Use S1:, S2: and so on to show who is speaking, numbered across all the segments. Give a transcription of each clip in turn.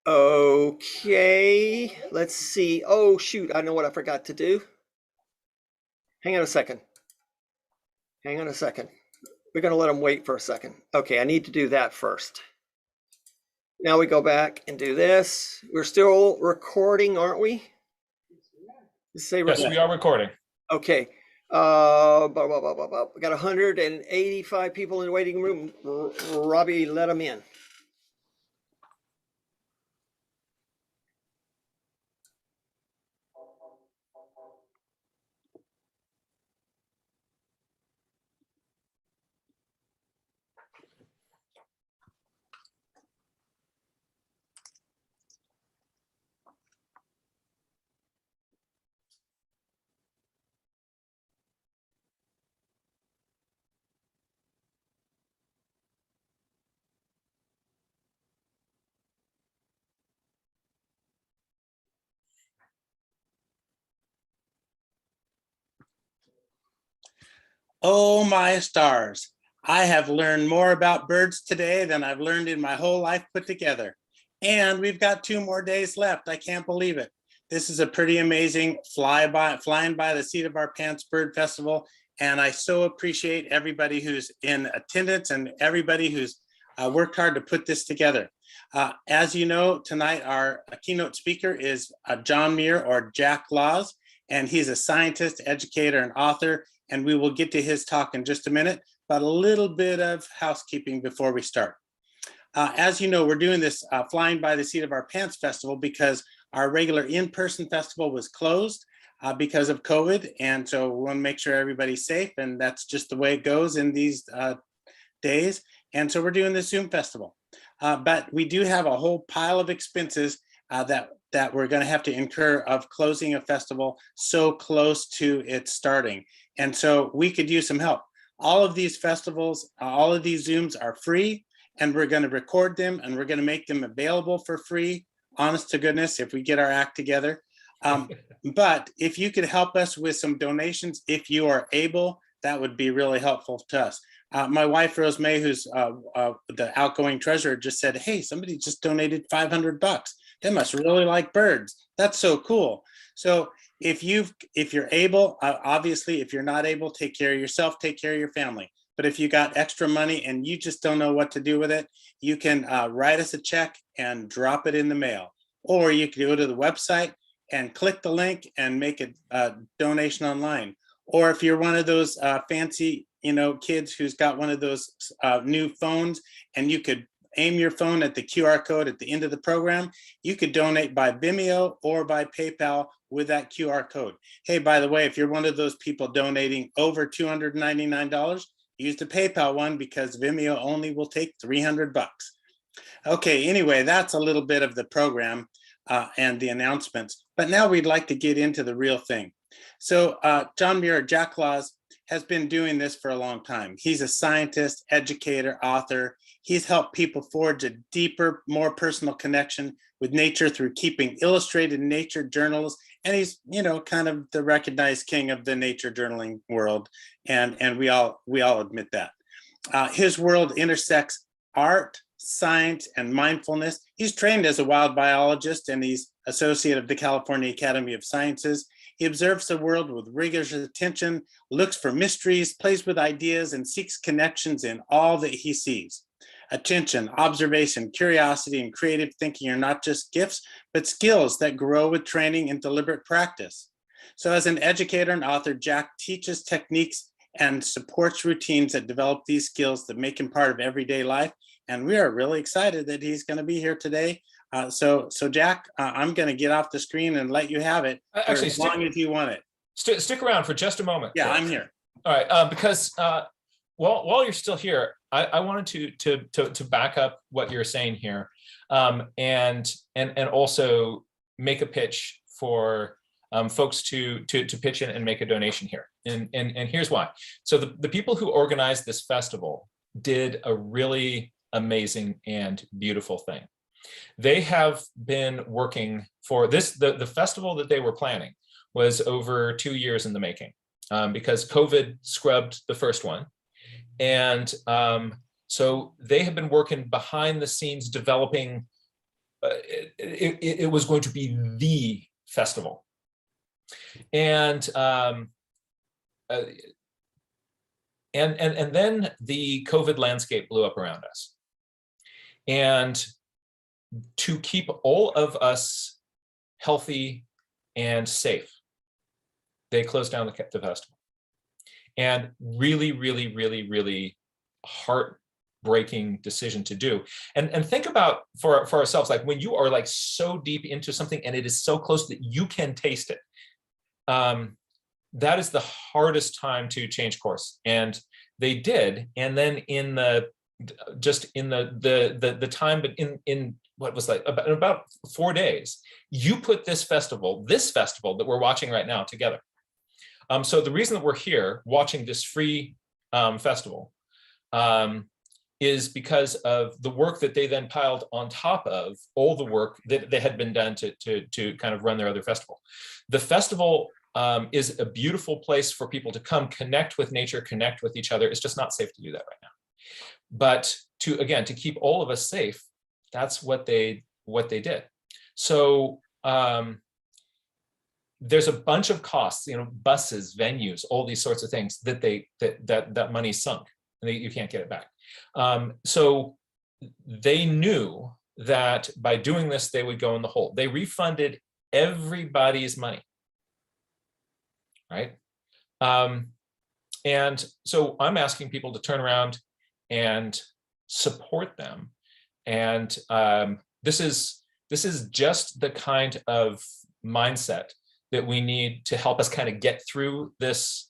S1: Okay, let's see. Oh, shoot, I know what I forgot to do. Hang on a second. Hang on a second. We're going to let them wait for a second. Okay, I need to do that first. Now we go back and do this. We're still recording, aren't we? Say
S2: Yes, we are recording.
S1: Okay. We got 185 people in the waiting room. Robbie, let them in.
S3: Oh, my stars. I have learned more about birds today than I've learned in my whole life put together. And we've got 2 more days left. I can't believe it. This is a pretty amazing flying by the seat of our pants bird festival. And I so appreciate everybody who's in attendance and everybody who's worked hard to put this together. As you know, tonight our keynote speaker is John Muir, or Jack Laws, and he's a scientist, educator, and author. And we will get to his talk in just a minute, but a little bit of housekeeping before we start. As you know, we're doing this Flying by the Seat of Our Pants festival because our regular in-person festival was closed because of COVID. And so we want to make sure everybody's safe, and that's just the way it goes in these days. And so we're doing the Zoom festival. But we do have a whole pile of expenses that we're going to have to incur of closing a festival so close to its starting. And so we could use some help. All of these festivals, all of these Zooms are free, and we're going to record them and we're going to make them available for free, honest to goodness, if we get our act together. But if you could help us with some donations, if you are able, that would be really helpful to us. My wife, Rose May, who's the outgoing treasurer, just said, hey, somebody just donated $500. They must really like birds. That's so cool. So if you're able, obviously, if you're not able, take care of yourself, take care of your family. But if you got extra money and you just don't know what to do with it, you can write us a check and drop it in the mail. Or you can go to the website and click the link and make a donation online. Or if you're one of those fancy, kids who's got one of those new phones, and you could aim your phone at the QR code at the end of the program, you could donate by Vimeo or by PayPal with that QR code. Hey, by the way, if you're one of those people donating over $299, use the PayPal one, because Vimeo only will take $300. Okay, anyway, that's a little bit of the program and the announcements. But now we'd like to get into the real thing. So John Muir, Jack Laws, has been doing this for a long time. He's a scientist, educator, author. He's helped people forge a deeper, more personal connection with nature through keeping illustrated nature journals. And he's, kind of the recognized king of the nature journaling world. And we all admit that. His world intersects art, science, and mindfulness. He's trained as a wild biologist, and he's associate of the California Academy of Sciences. He observes the world with rigorous attention, looks for mysteries, plays with ideas, and seeks connections in all that he sees. Attention, observation, curiosity, and creative thinking are not just gifts, but skills that grow with training and deliberate practice. So as an educator and author, Jack teaches techniques and supports routines that develop these skills that make him part of everyday life. And we are really excited that he's going to be here today. So Jack, I'm going to get off the screen and let you have it
S2: Actually,
S3: as long as you want it.
S2: Stick around for just a moment.
S3: Yeah, I'm here.
S2: All right, because while you're still here, I wanted to back up what you're saying here, and also make a pitch for folks to pitch in and make a donation here. And here's why. So the people who organized this festival did a really amazing and beautiful thing. They have been working for this. The festival that they were planning was over 2 years in the making, because COVID scrubbed the first one. And so they have been working behind the scenes, developing it was going to be the festival. And and then the COVID landscape blew up around us. And to keep all of us healthy and safe, they closed down the festival. And really, really, really, really heartbreaking decision to do. And think about for ourselves, like when you are like so deep into something and it is so close that you can taste it. That is the hardest time to change course. And they did. And then in the time, but in what was like about 4 days, you put this festival that we're watching right now together. So the reason that we're here watching this free festival is because of the work that they then piled on top of all the work that had been done to kind of run their other festival. The festival is a beautiful place for people to come connect with nature, connect with each other. It's just not safe to do that right now. But to keep all of us safe, that's what they did. So there's a bunch of costs, buses, venues, all these sorts of things that that money sunk, and you can't get it back. So they knew that by doing this, they would go in the hole. They refunded everybody's money, right? And so I'm asking people to turn around and support them. And this is just the kind of mindset that we need to help us kind of get through this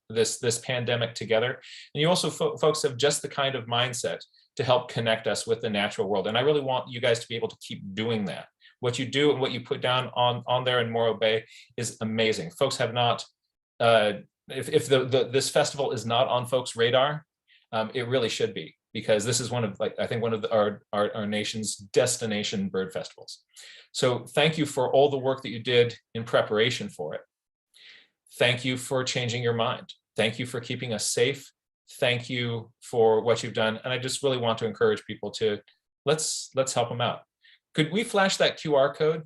S2: this pandemic together. And you also folks have just the kind of mindset to help connect us with the natural world. And I really want you guys to be able to keep doing that. What you do and what you put down on there in Morro Bay is amazing. Folks have not, if this festival is not on folks' radar, it really should be, because this is one of, I think, one of our nation's destination bird festivals. So thank you for all the work that you did in preparation for it. Thank you for changing your mind. Thank you for keeping us safe. Thank you for what you've done. And I just really want to encourage people to let's help them out. Could we flash that QR code?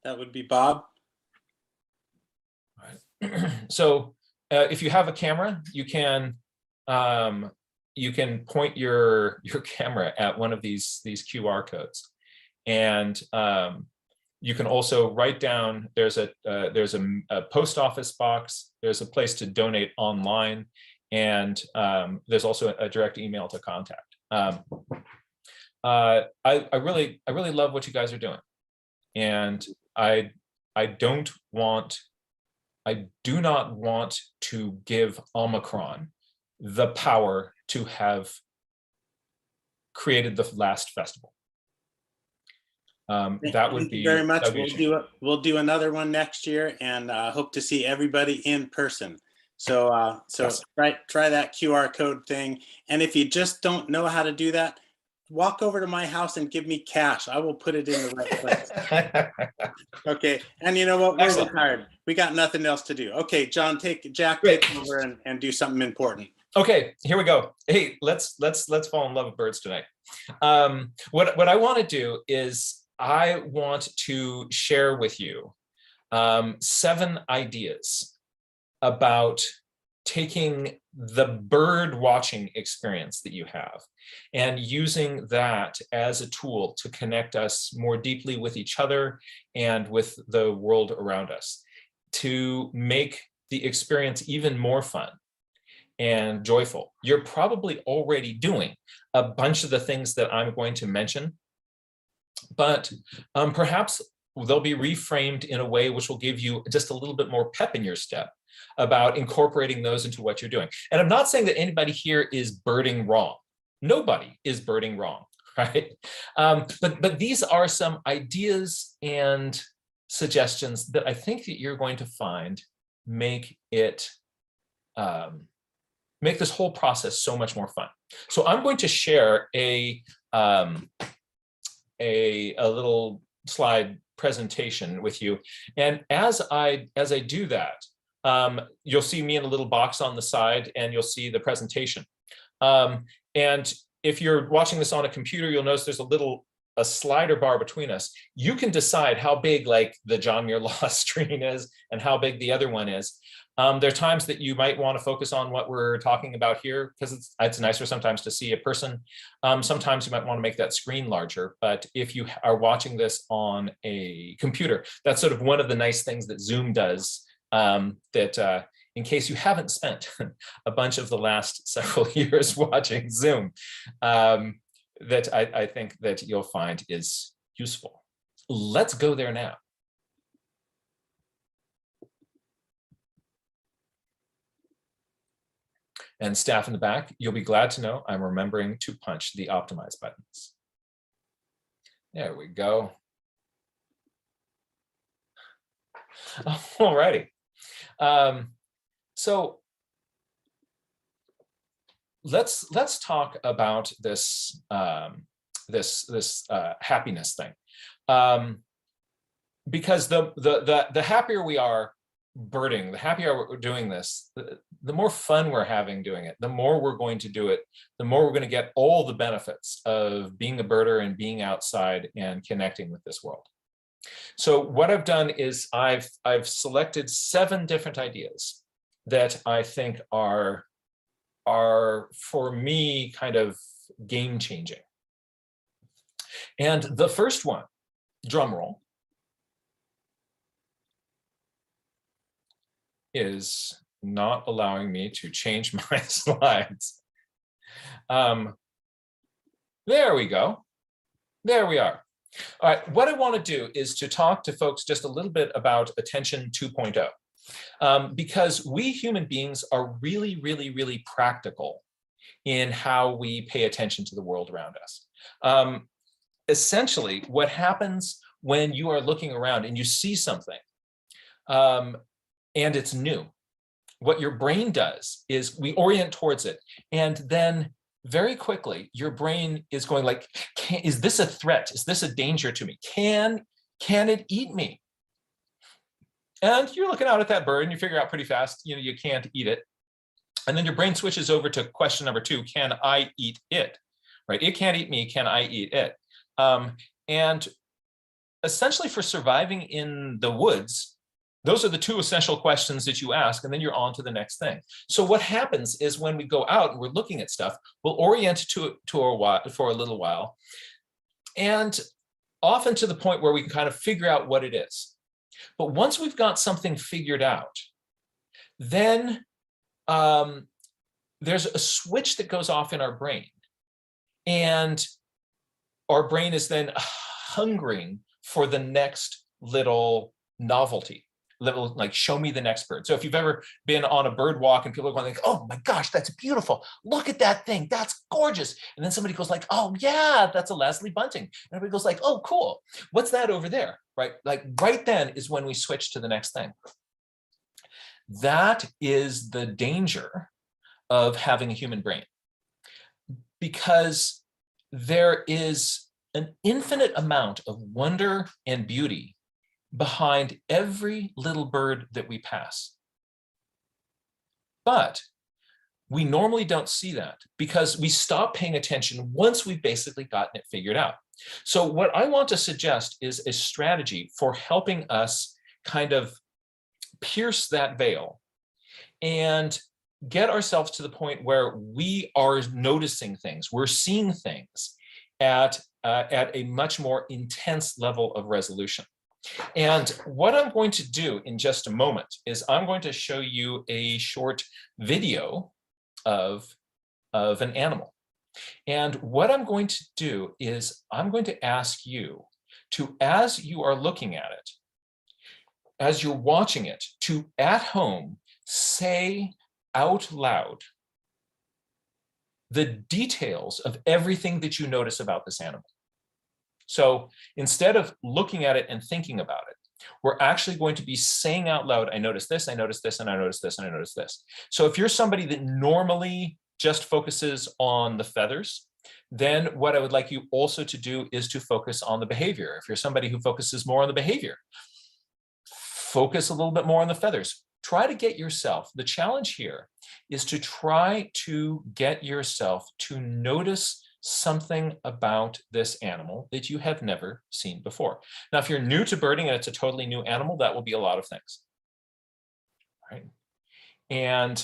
S3: That would be Bob.
S2: All right. So if you have a camera, you can point your camera at one of these QR codes, and you can also write down. There's a post office box. There's a place to donate online, and there's also a direct email to contact. I really love what you guys are doing, and I do not want to give Omicron the power to have created the last festival. That would be
S3: very much. We'll do another one next year, and hope to see everybody in person. So
S2: Yes.
S3: try that QR code thing. And if you just don't know how to do that, walk over to my house and give me cash. I will put it in the right place. Okay. And you know what? We're
S2: Excellent.
S3: retired. We got nothing else to do. Okay, John, Jack
S2: Great.
S3: take over and do something important.
S2: Okay, here we go. Hey, let's fall in love with birds tonight. What I want to do is I want to share with you 7 ideas about taking the bird watching experience that you have and using that as a tool to connect us more deeply with each other and with the world around us, to make the experience even more fun and joyful. You're probably already doing a bunch of the things that I'm going to mention, but perhaps they'll be reframed in a way which will give you just a little bit more pep in your step about incorporating those into what you're doing. And I'm not saying that anybody here is birding wrong. Nobody is birding wrong, right? But these are some ideas and suggestions that I think that you're going to find make it make this whole process so much more fun. So I'm going to share a little slide presentation with you, and as I do that, you'll see me in a little box on the side, and you'll see the presentation. And if you're watching this on a computer, you'll notice there's a slider bar between us. You can decide how big like the John Muir Law screen is and how big the other one is. There are times that you might want to focus on what we're talking about here because it's nicer sometimes to see a person. Sometimes you might want to make that screen larger, but if you are watching this on a computer, that's sort of one of the nice things that Zoom does, in case you haven't spent a bunch of the last several years watching Zoom, that I think that you'll find is useful. Let's go there now. And staff in the back, you'll be glad to know I'm remembering to punch the optimize buttons. There we go. All righty. So let's talk about this happiness thing, because the happier we are birding, the happier we're doing this, the more fun we're having doing it, the more we're going to do it, the more we're going to get all the benefits of being a birder and being outside and connecting with this world. So what I've done is I've selected 7 different ideas that I think are for me kind of game changing. And the first one, drum roll, is not allowing me to change my slides. There we go. There we are. All right, what I want to do is to talk to folks just a little bit about attention 2.0, because we human beings are really, really, really practical in how we pay attention to the world around us. Essentially, what happens when you are looking around and you see something and it's new, what your brain does is we orient towards it, and then very quickly your brain is going like, is this a threat? Is this a danger to me? Can it eat me? And you're looking out at that bird and you figure out pretty fast, you know, you can't eat it. And then your brain switches over to question number 2, can I eat it? Right? It can't eat me, can I eat it? And essentially for surviving in the woods, those are the 2 essential questions that you ask, and then you're on to the next thing. So what happens is when we go out and we're looking at stuff, we'll orient to it for a little while, and often to the point where we can kind of figure out what it is. But once we've got something figured out, then there's a switch that goes off in our brain, and our brain is then hungering for the next little novelty. Little, like, show me the next bird. So if you've ever been on a bird walk and people are going like, oh my gosh, that's beautiful. Look at that thing. That's gorgeous. And then somebody goes like, oh yeah, that's a Leslie bunting. And everybody goes like, oh, cool. What's that over there? Right? Like right then is when we switch to the next thing. That is the danger of having a human brain, because there is an infinite amount of wonder and beauty behind every little bird that we pass. But we normally don't see that because we stop paying attention once we've basically gotten it figured out. So what I want to suggest is a strategy for helping us kind of pierce that veil and get ourselves to the point where we are noticing things, we're seeing things at a much more intense level of resolution. And what I'm going to do in just a moment is I'm going to show you a short video of an animal. And what I'm going to do is I'm going to ask you to, as you are looking at it, as you're watching it, to at home say out loud the details of everything that you notice about this animal. So instead of looking at it and thinking about it, we're actually going to be saying out loud, I noticed this, I noticed this, and I noticed this, and I noticed this. So if you're somebody that normally just focuses on the feathers, then what I would like you also to do is to focus on the behavior. If you're somebody who focuses more on the behavior, focus a little bit more on the feathers. Try to get yourself, the challenge here is to try to get yourself to notice something about this animal that you have never seen before. Now, if you're new to birding and it's a totally new animal, that will be a lot of things, right? And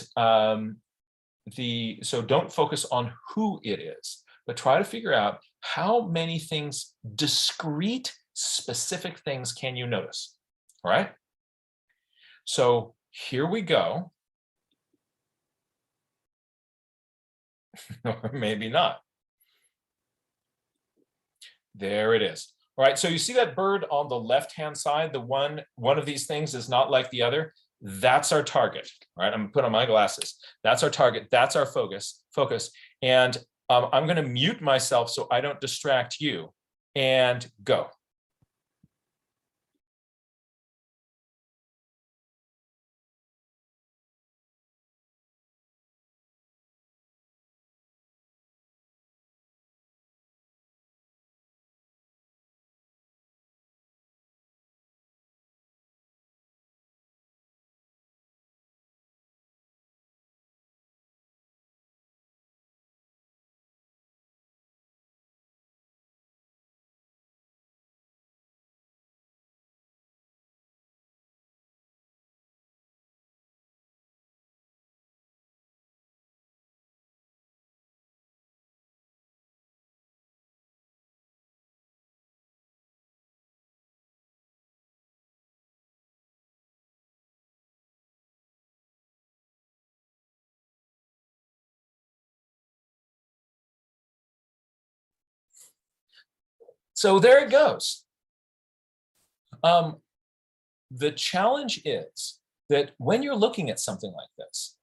S2: so don't focus on who it is, but try to figure out how many things, discrete, specific things can you notice, all right? So here we go. Or maybe not. There it is. All right, so you see that bird on the left-hand side, the one of these things is not like the other. That's our target. All right, I'm gonna put on my glasses. That's our target, that's our focus. And I'm gonna mute myself so I don't distract you, and go. So there it goes. The challenge is that when you're looking at something like this,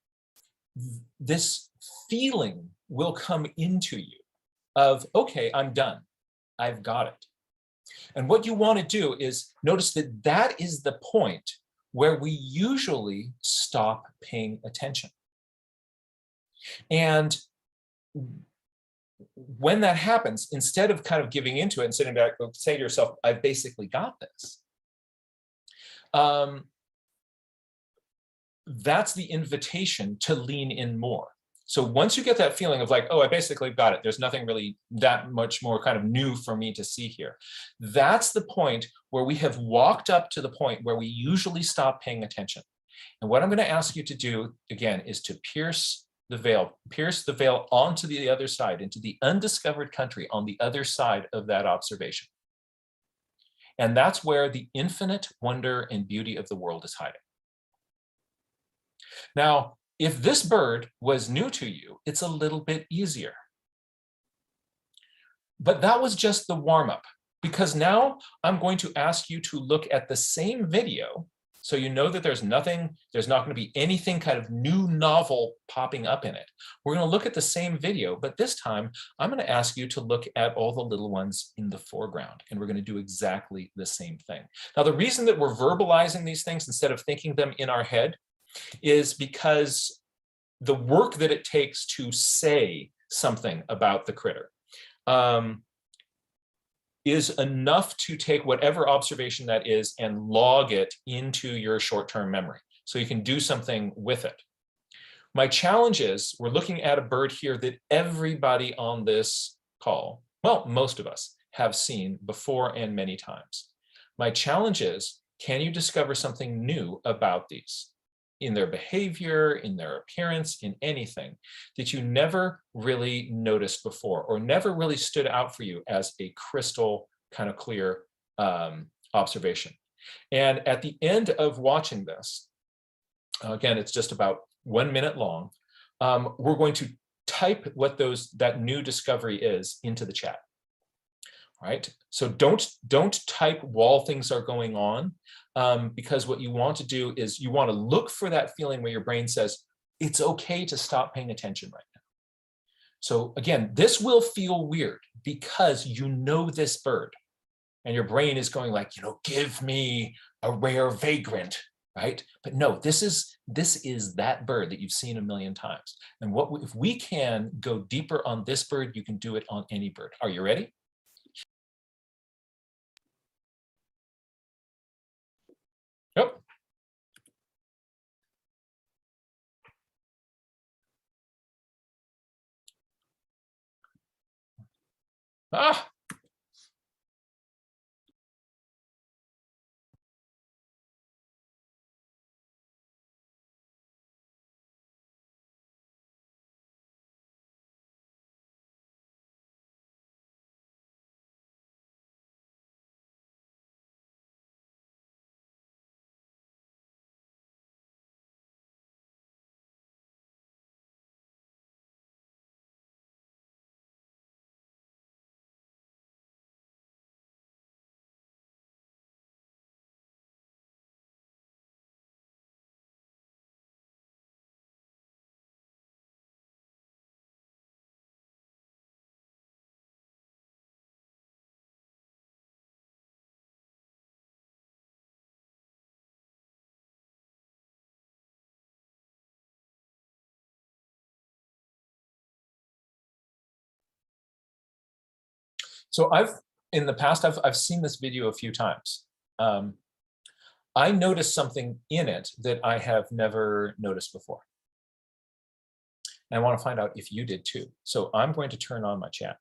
S2: this feeling will come into you of, okay, I'm done. I've got it. And what you want to do is notice that that is the point where we usually stop paying attention. And when that happens, instead of kind of giving into it and sitting back, say to yourself, I've basically got this. That's the invitation to lean in more. So once you get that feeling of like, oh, I basically got it, there's nothing really that much more kind of new for me to see here. That's the point where we have walked up to the point where we usually stop paying attention. And what I'm going to ask you to do, again, is to pierce the veil onto the other side, into the undiscovered country on the other side of that observation. And that's where the infinite wonder and beauty of the world is hiding. Now, if this bird was new to you, it's a little bit easier. But that was just the warm-up, because now I'm going to ask you to look at the same video so you know that there's not going to be anything kind of new novel popping up in it. We're going to look at the same video, but this time I'm going to ask you to look at all the little ones in the foreground, and we're going to do exactly the same thing. Now, the reason that we're verbalizing these things instead of thinking them in our head is because the work that it takes to say something about the critter is enough to take whatever observation that is and log it into your short-term memory, so you can do something with it. My challenge is we're looking at a bird here that everybody on this call, well, most of us, have seen before and many times. My challenge is, can you discover something new about these? In their behavior, in their appearance, in anything that you never really noticed before or never really stood out for you as a crystal kind of clear observation. And at the end of watching this, again, it's just about 1 minute long, we're going to type what that new discovery is into the chat. Right? So don't type while things are going on, because what you want to do is you want to look for that feeling where your brain says, it's okay to stop paying attention right now. So again, this will feel weird because you know this bird and your brain is going like, give me a rare vagrant, right? But no, this is that bird that you've seen a million times. And if we can go deeper on this bird, you can do it on any bird. Are you ready? Yep. Ah, so in the past, I've seen this video a few times. I noticed something in it that I have never noticed before. And I want to find out if you did too. So I'm going to turn on my chat.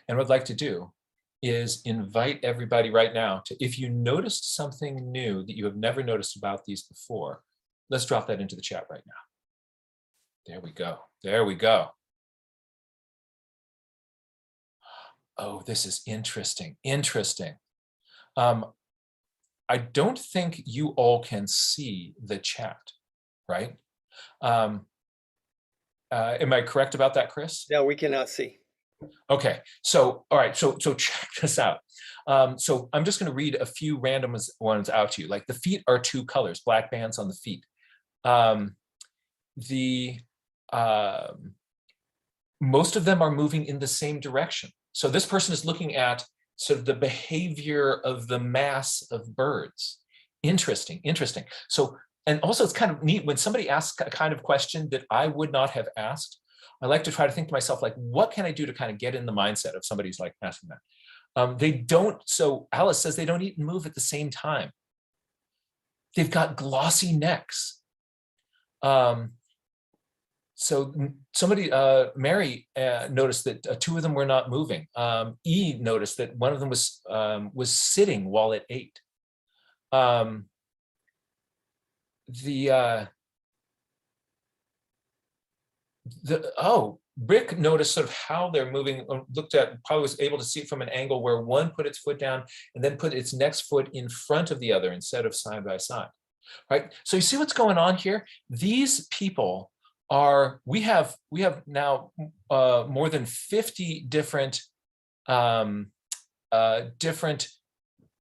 S2: And what I'd like to do is invite everybody right now to, if you noticed something new that you have never noticed about these before, let's drop that into the chat right now. There we go. There we go. Oh, this is interesting. Interesting. I don't think you all can see the chat, right? Am I correct about that, Chris?
S1: No, we cannot see.
S2: Okay, so all right, so check this out. So I'm just going to read a few random ones out to you. Like the feet are two colors, black bands on the feet. Most of them are moving in the same direction. So this person is looking at sort of the behavior of the mass of birds. Interesting, interesting. So, and also it's kind of neat when somebody asks a kind of question that I would not have asked. I like to try to think to myself, like, what can I do to kind of get in the mindset of somebody's like asking that? They don't, so Alice says they don't eat and move at the same time. They've got glossy necks. So somebody, Mary noticed that two of them were not moving. E noticed that one of them was sitting while it ate. Rick noticed sort of how they're moving, looked at, probably was able to see it from an angle where one put its foot down and then put its next foot in front of the other instead of side by side, right? So you see what's going on here? These people are, we have now more than 50 different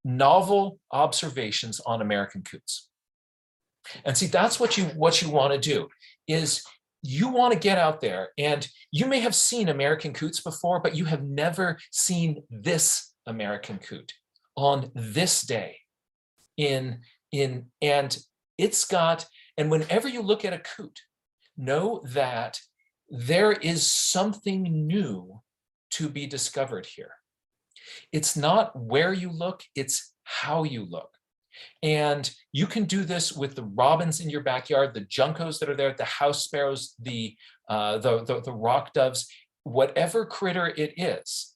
S2: novel observations on American coots. And see, that's what you want to do is you want to get out there, and you may have seen American coots before, but you have never seen this American coot on this day. And it's got, and whenever you look at a coot, know that there is something new to be discovered here. It's not where you look, it's how you look. And you can do this with the robins in your backyard, the juncos that are there, the house sparrows, the rock doves, whatever critter it is.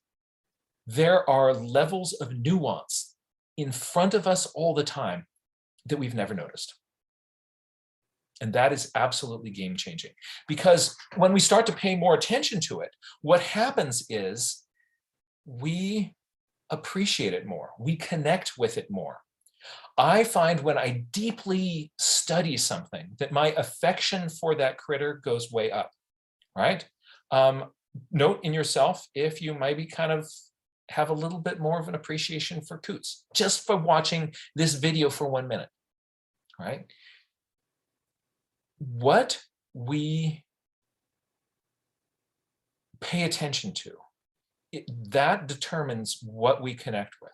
S2: There are levels of nuance in front of us all the time that we've never noticed. And that is absolutely game-changing, because when we start to pay more attention to it, what happens is we appreciate it more, we connect with it more. I find when I deeply study something that my affection for that critter goes way up, right? Note in yourself if you maybe kind of have a little bit more of an appreciation for coots, just for watching this video for 1 minute, right? What we pay attention to, that determines what we connect with.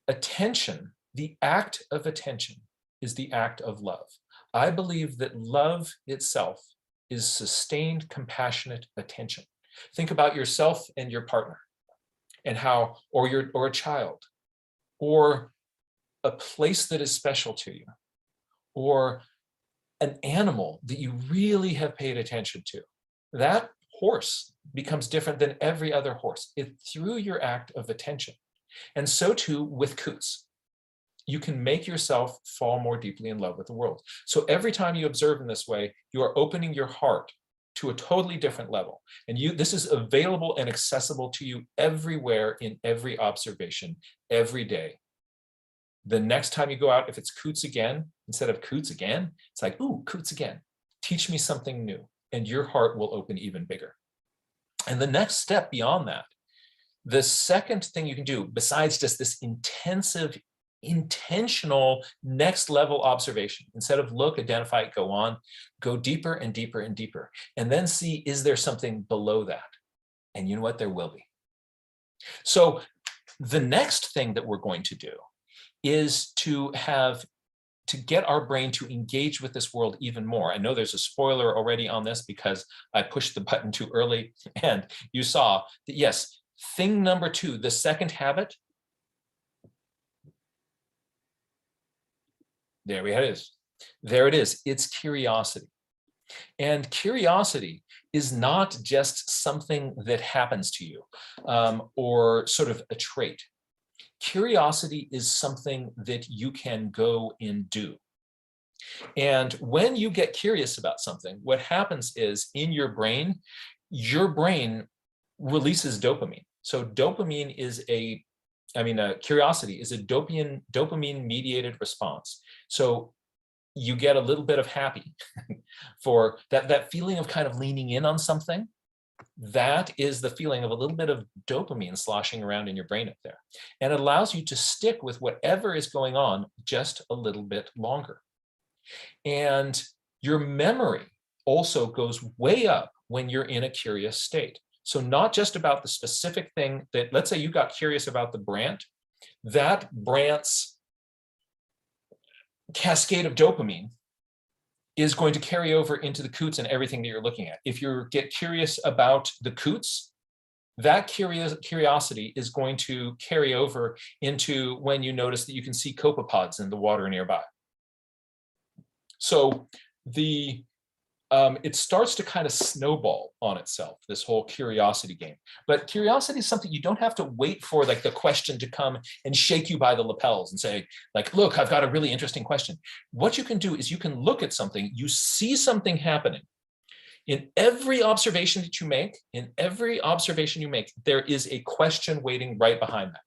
S2: Attention, the act of attention, is the act of love. I believe that love itself is sustained, compassionate attention. Think about yourself and your partner, and how, or a child, or a place that is special to you, or an animal that you really have paid attention to. That horse becomes different than every other horse. It's through your act of attention. And so too with coots. You can make yourself fall more deeply in love with the world. So every time you observe in this way, you are opening your heart to a totally different level. And this is available and accessible to you everywhere in every observation, every day. The next time you go out, if it's coots again, instead of coots again, it's like, ooh, coots again. Teach me something new, and your heart will open even bigger. And the next step beyond that, the second thing you can do, besides just this intensive, intentional next level observation, instead of look, identify, go on, go deeper and deeper and deeper, and then see, is there something below that? And you know what? There will be. So the next thing that we're going to do is to get our brain to engage with this world even more. I know there's a spoiler already on this because I pushed the button too early, and you saw that, yes, thing number 2, the second habit, there it is. There it is. It's curiosity. And curiosity is not just something that happens to you or sort of a trait. Curiosity is something that you can go and do. And when you get curious about something, what happens is in your brain releases dopamine. So dopamine is curiosity is a dopamine mediated response. So you get a little bit of happy for that feeling of kind of leaning in on something. That is the feeling of a little bit of dopamine sloshing around in your brain up there. And it allows you to stick with whatever is going on just a little bit longer. And your memory also goes way up when you're in a curious state. So not just about the specific thing that, let's say you got curious about the brant, that brant's cascade of dopamine is going to carry over into the coots and everything that you're looking at. If you get curious about the coots, that curiosity is going to carry over into when you notice that you can see copepods in the water nearby. So it starts to kind of snowball on itself, this whole curiosity game. But curiosity is something you don't have to wait for, like the question to come and shake you by the lapels and say, like, look, I've got a really interesting question. What you can do is you can look at something, you see something happening. In every observation that you make, there is a question waiting right behind that.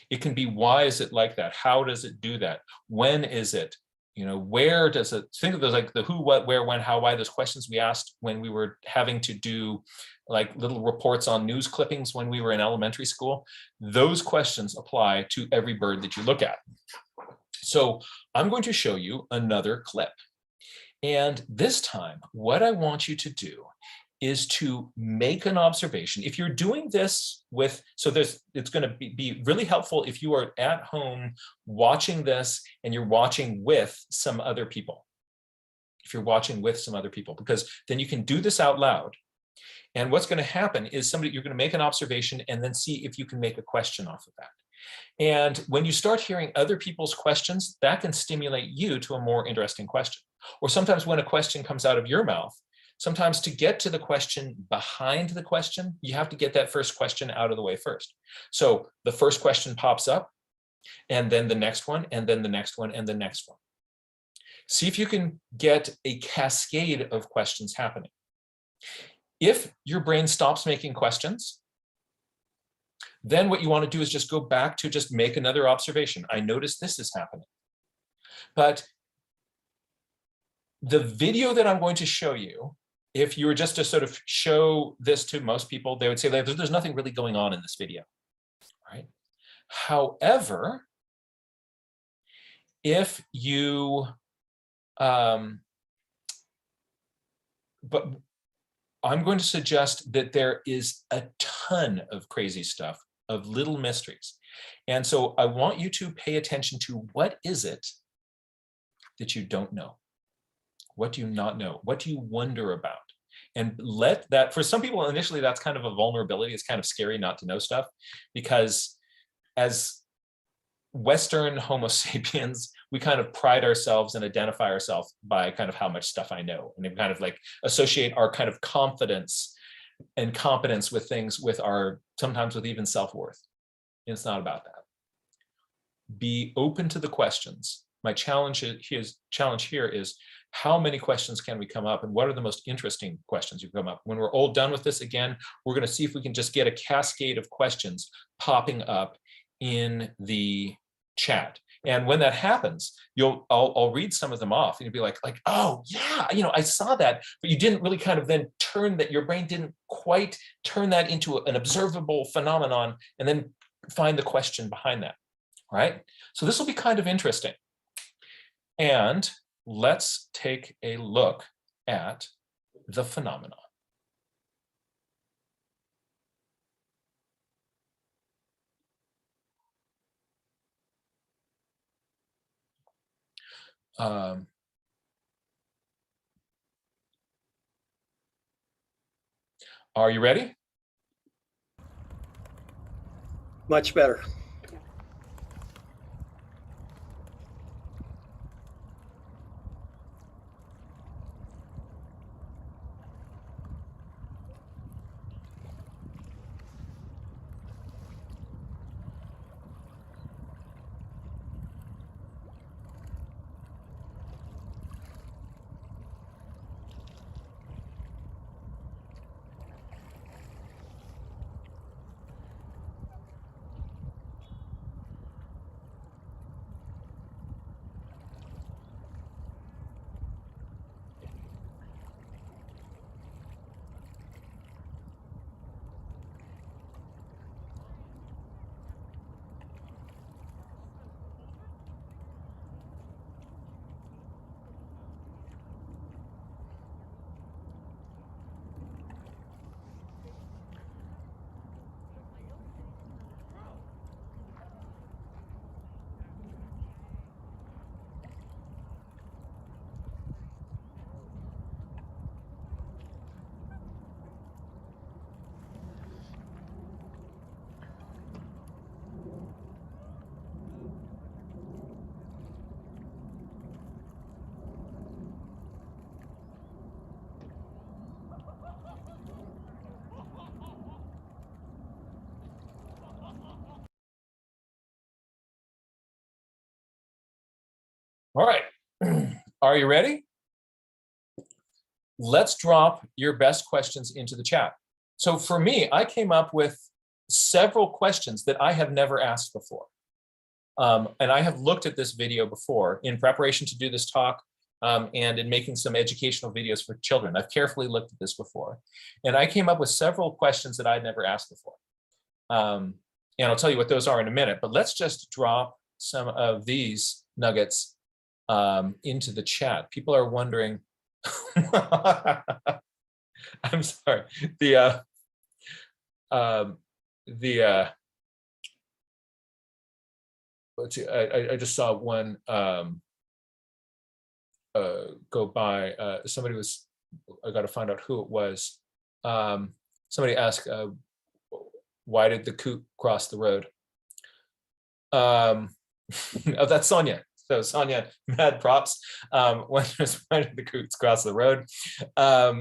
S2: It can be, why is it like that? How does it do that? When is it? Where does it, think of those, like the who, what, where, when, how, why, those questions we asked when we were having to do like little reports on news clippings when we were in elementary school. Those questions apply to every bird that you look at. So I'm going to show you another clip. And this time, what I want you to do is to make an observation. If you're doing this with, it's going to be really helpful if you are at home watching this and you're watching with some other people. If you're watching with some other people, because then you can do this out loud. And what's going to happen is you're going to make an observation and then see if you can make a question off of that. And when you start hearing other people's questions, that can stimulate you to a more interesting question. Or sometimes when a question comes out of your mouth, sometimes to get to the question behind the question, you have to get that first question out of the way first. So the first question pops up, and then the next one, and then the next one, and the next one. See if you can get a cascade of questions happening. If your brain stops making questions, then what you want to do is just go back to just make another observation. I notice this is happening. But the video that I'm going to show you, if you were just to sort of show this to most people, they would say there's nothing really going on in this video, right? However, if you, but I'm going to suggest that there is a ton of crazy stuff, of little mysteries. And so I want you to pay attention to, what is it that you don't know? What do you not know? What do you wonder about? And let that, for some people initially, that's kind of a vulnerability. It's kind of scary not to know stuff, because as Western Homo sapiens, we kind of pride ourselves and identify ourselves by kind of how much stuff I know. And we kind of like associate our kind of confidence and competence with things, with our, sometimes with even self-worth. It's not about that. Be open to the questions. My challenge here is how many questions can we come up, and what are the most interesting questions you come up? When we're all done with this, again, we're going to see if we can just get a cascade of questions popping up in the chat. And when that happens, I'll read some of them off, and you'll be like, oh yeah, I saw that, but you didn't really kind of then turn that, your brain didn't quite turn that into an observable phenomenon, and then find the question behind that, right? So this will be kind of interesting. And let's take a look at the phenomenon. Are you ready?
S1: Much better.
S2: All right, are you ready? Let's drop your best questions into the chat. So for me, I came up with several questions that I have never asked before. And I have looked at this video before in preparation to do this talk, and in making some educational videos for children. I've carefully looked at this before. And I came up with several questions that I'd never asked before. And I'll tell you what those are in a minute, but let's just drop some of these nuggets into the chat. People are wondering, I'm sorry, let's see, I just saw one go by. Somebody was, I got to find out who it was. Somebody asked, why did the coot cross the road? Oh, that's Sonia. So Sonia, mad props. Why did the coots cross the road? How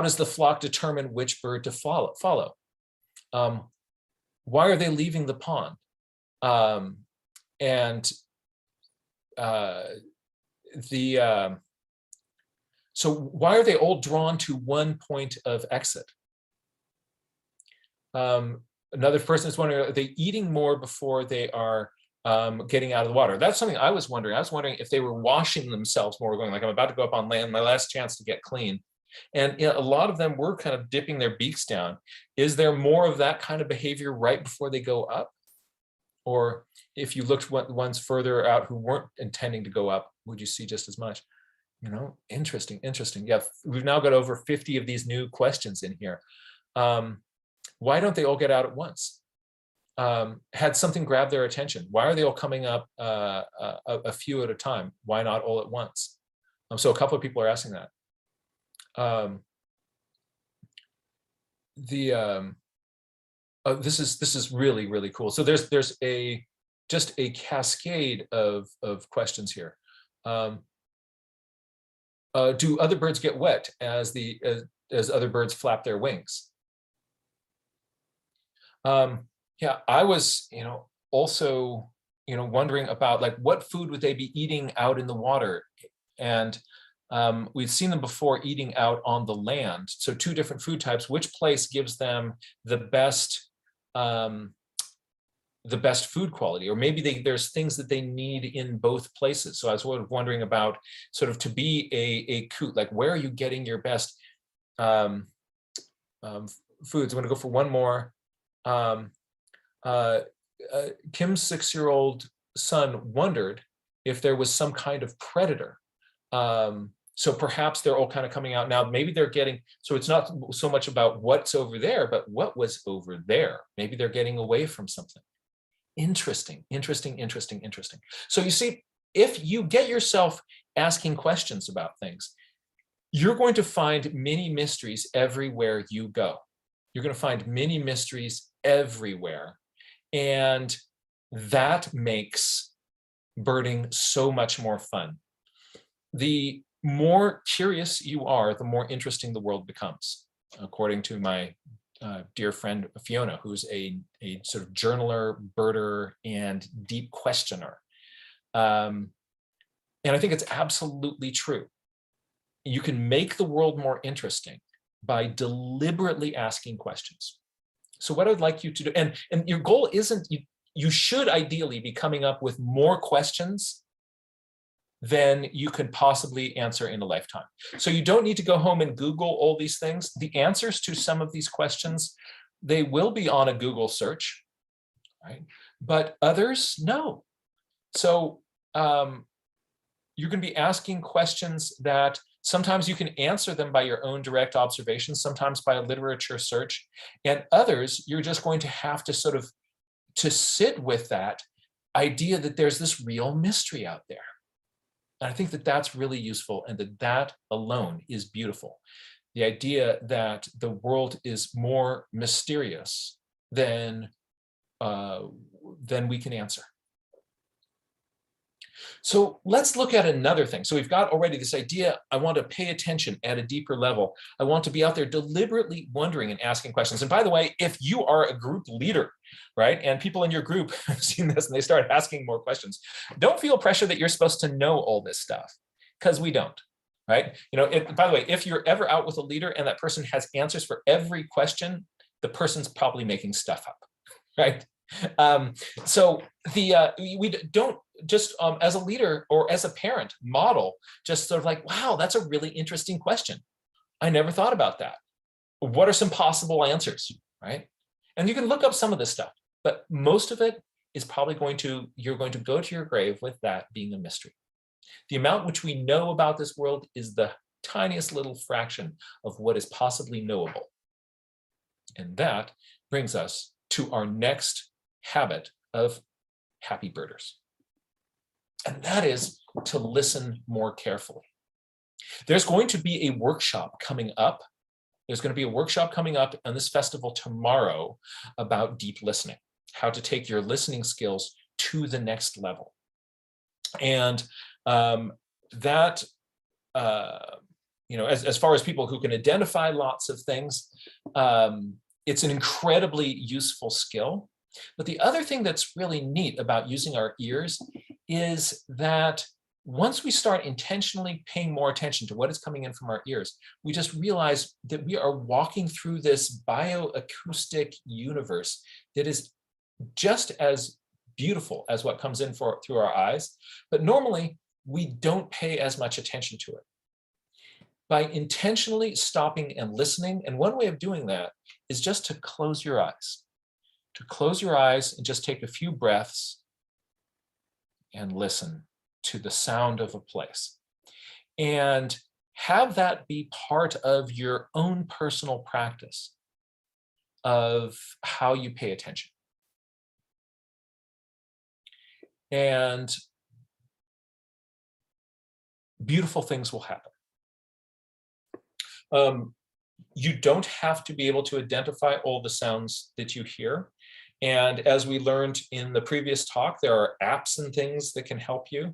S2: does the flock determine which bird to follow? Why are they leaving the pond? So why are they all drawn to one point of exit? Another person is wondering, are they eating more before they are getting out of the water? That's something I was wondering. I was wondering if they were washing themselves more, going like, I'm about to go up on land, my last chance to get clean. And a lot of them were kind of dipping their beaks down. Is there more of that kind of behavior right before they go up? Or if you looked ones further out who weren't intending to go up, would you see just as much? Interesting. Yeah, we've now got over 50 of these new questions in here. Why don't they all get out at once? Had something grab their attention? Why are they all coming up a few at a time? Why not all at once? So a couple of people are asking that. This is really, really cool. So there's just a cascade of questions here. do other birds get wet as other birds flap their wings? Yeah, I was, also, wondering about like what food would they be eating out in the water, and we've seen them before eating out on the land. So two different food types. Which place gives them the best um, food quality, or maybe there's things that they need in both places. So I was sort of wondering about sort of to be a coot, like where are you getting your best um, foods? I'm going to go for one more. Um, Kim's 6-year-old son wondered if there was some kind of predator. So perhaps they're all kind of coming out now. Maybe they're getting, so it's not so much about what's over there, but what was over there. Maybe they're getting away from something. Interesting, interesting, interesting, interesting. So you see, if you get yourself asking questions about things, you're going to find many mysteries everywhere you go. You're going to find many mysteries everywhere. And that makes birding so much more fun. The more curious you are, the more interesting the world becomes, according to my dear friend Fiona, who's a sort of journaler, birder, and deep questioner. And I think it's absolutely true. You can make the world more interesting by deliberately asking questions. So what I'd like you to do, and your goal isn't, you should ideally be coming up with more questions than you could possibly answer in a lifetime. So you don't need to go home and Google all these things. The answers to some of these questions, they will be on a Google search, right? But others, no. So you're going to be asking questions that sometimes you can answer them by your own direct observation, sometimes by a literature search, and others you're just going to have to sort of to sit with that idea that there's this real mystery out there. And I think that that's really useful, and that alone is beautiful. The idea that the world is more mysterious than we can answer. So let's look at another thing. So we've got already this idea, I want to pay attention at a deeper level. I want to be out there deliberately wondering and asking questions. And by the way, if you are a group leader, right, and people in your group have seen this and they start asking more questions, don't feel pressure that you're supposed to know all this stuff, because we don't, right? By the way, if you're ever out with a leader and that person has answers for every question, the person's probably making stuff up, right? So we don't just as a leader or as a parent model just sort of like, wow, that's a really interesting question. I never thought about that. What are some possible answers, right? And you can look up some of this stuff, but most of it is probably you're going to go to your grave with that being a mystery. The amount which we know about this world is the tiniest little fraction of what is possibly knowable. And that brings us to our next habit of happy birders. And that is to listen more carefully. There's going to be a workshop coming up. There's going to be a workshop coming up on this festival tomorrow about deep listening, how to take your listening skills to the next level. And as far as people who can identify lots of things, it's an incredibly useful skill. But the other thing that's really neat about using our ears is that once we start intentionally paying more attention to what is coming in from our ears, we just realize that we are walking through this bioacoustic universe that is just as beautiful as what comes in through our eyes. But normally, we don't pay as much attention to it. By intentionally stopping and listening, and one way of doing that is just to close your eyes. To close your eyes and just take a few breaths and listen to the sound of a place. And have that be part of your own personal practice of how you pay attention. And beautiful things will happen. You don't have to be able to identify all the sounds that you hear. And as we learned in the previous talk, there are apps and things that can help you.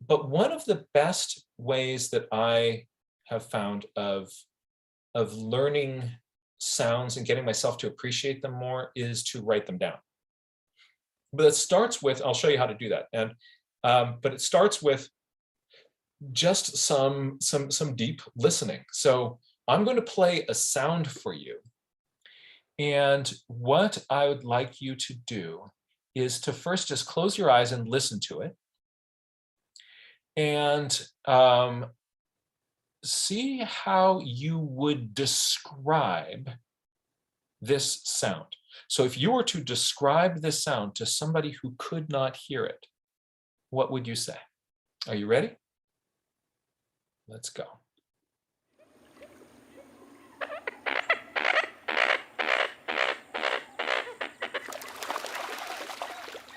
S2: But one of the best ways that I have found of learning sounds and getting myself to appreciate them more is to write them down. But it starts with, I'll show you how to do that. And but it starts with just some deep listening. So I'm going to play a sound for you. And what I would like you to do is to first just close your eyes and listen to it. And see how you would describe this sound. So if you were to describe this sound to somebody who could not hear it, what would you say? Are you ready? Let's go.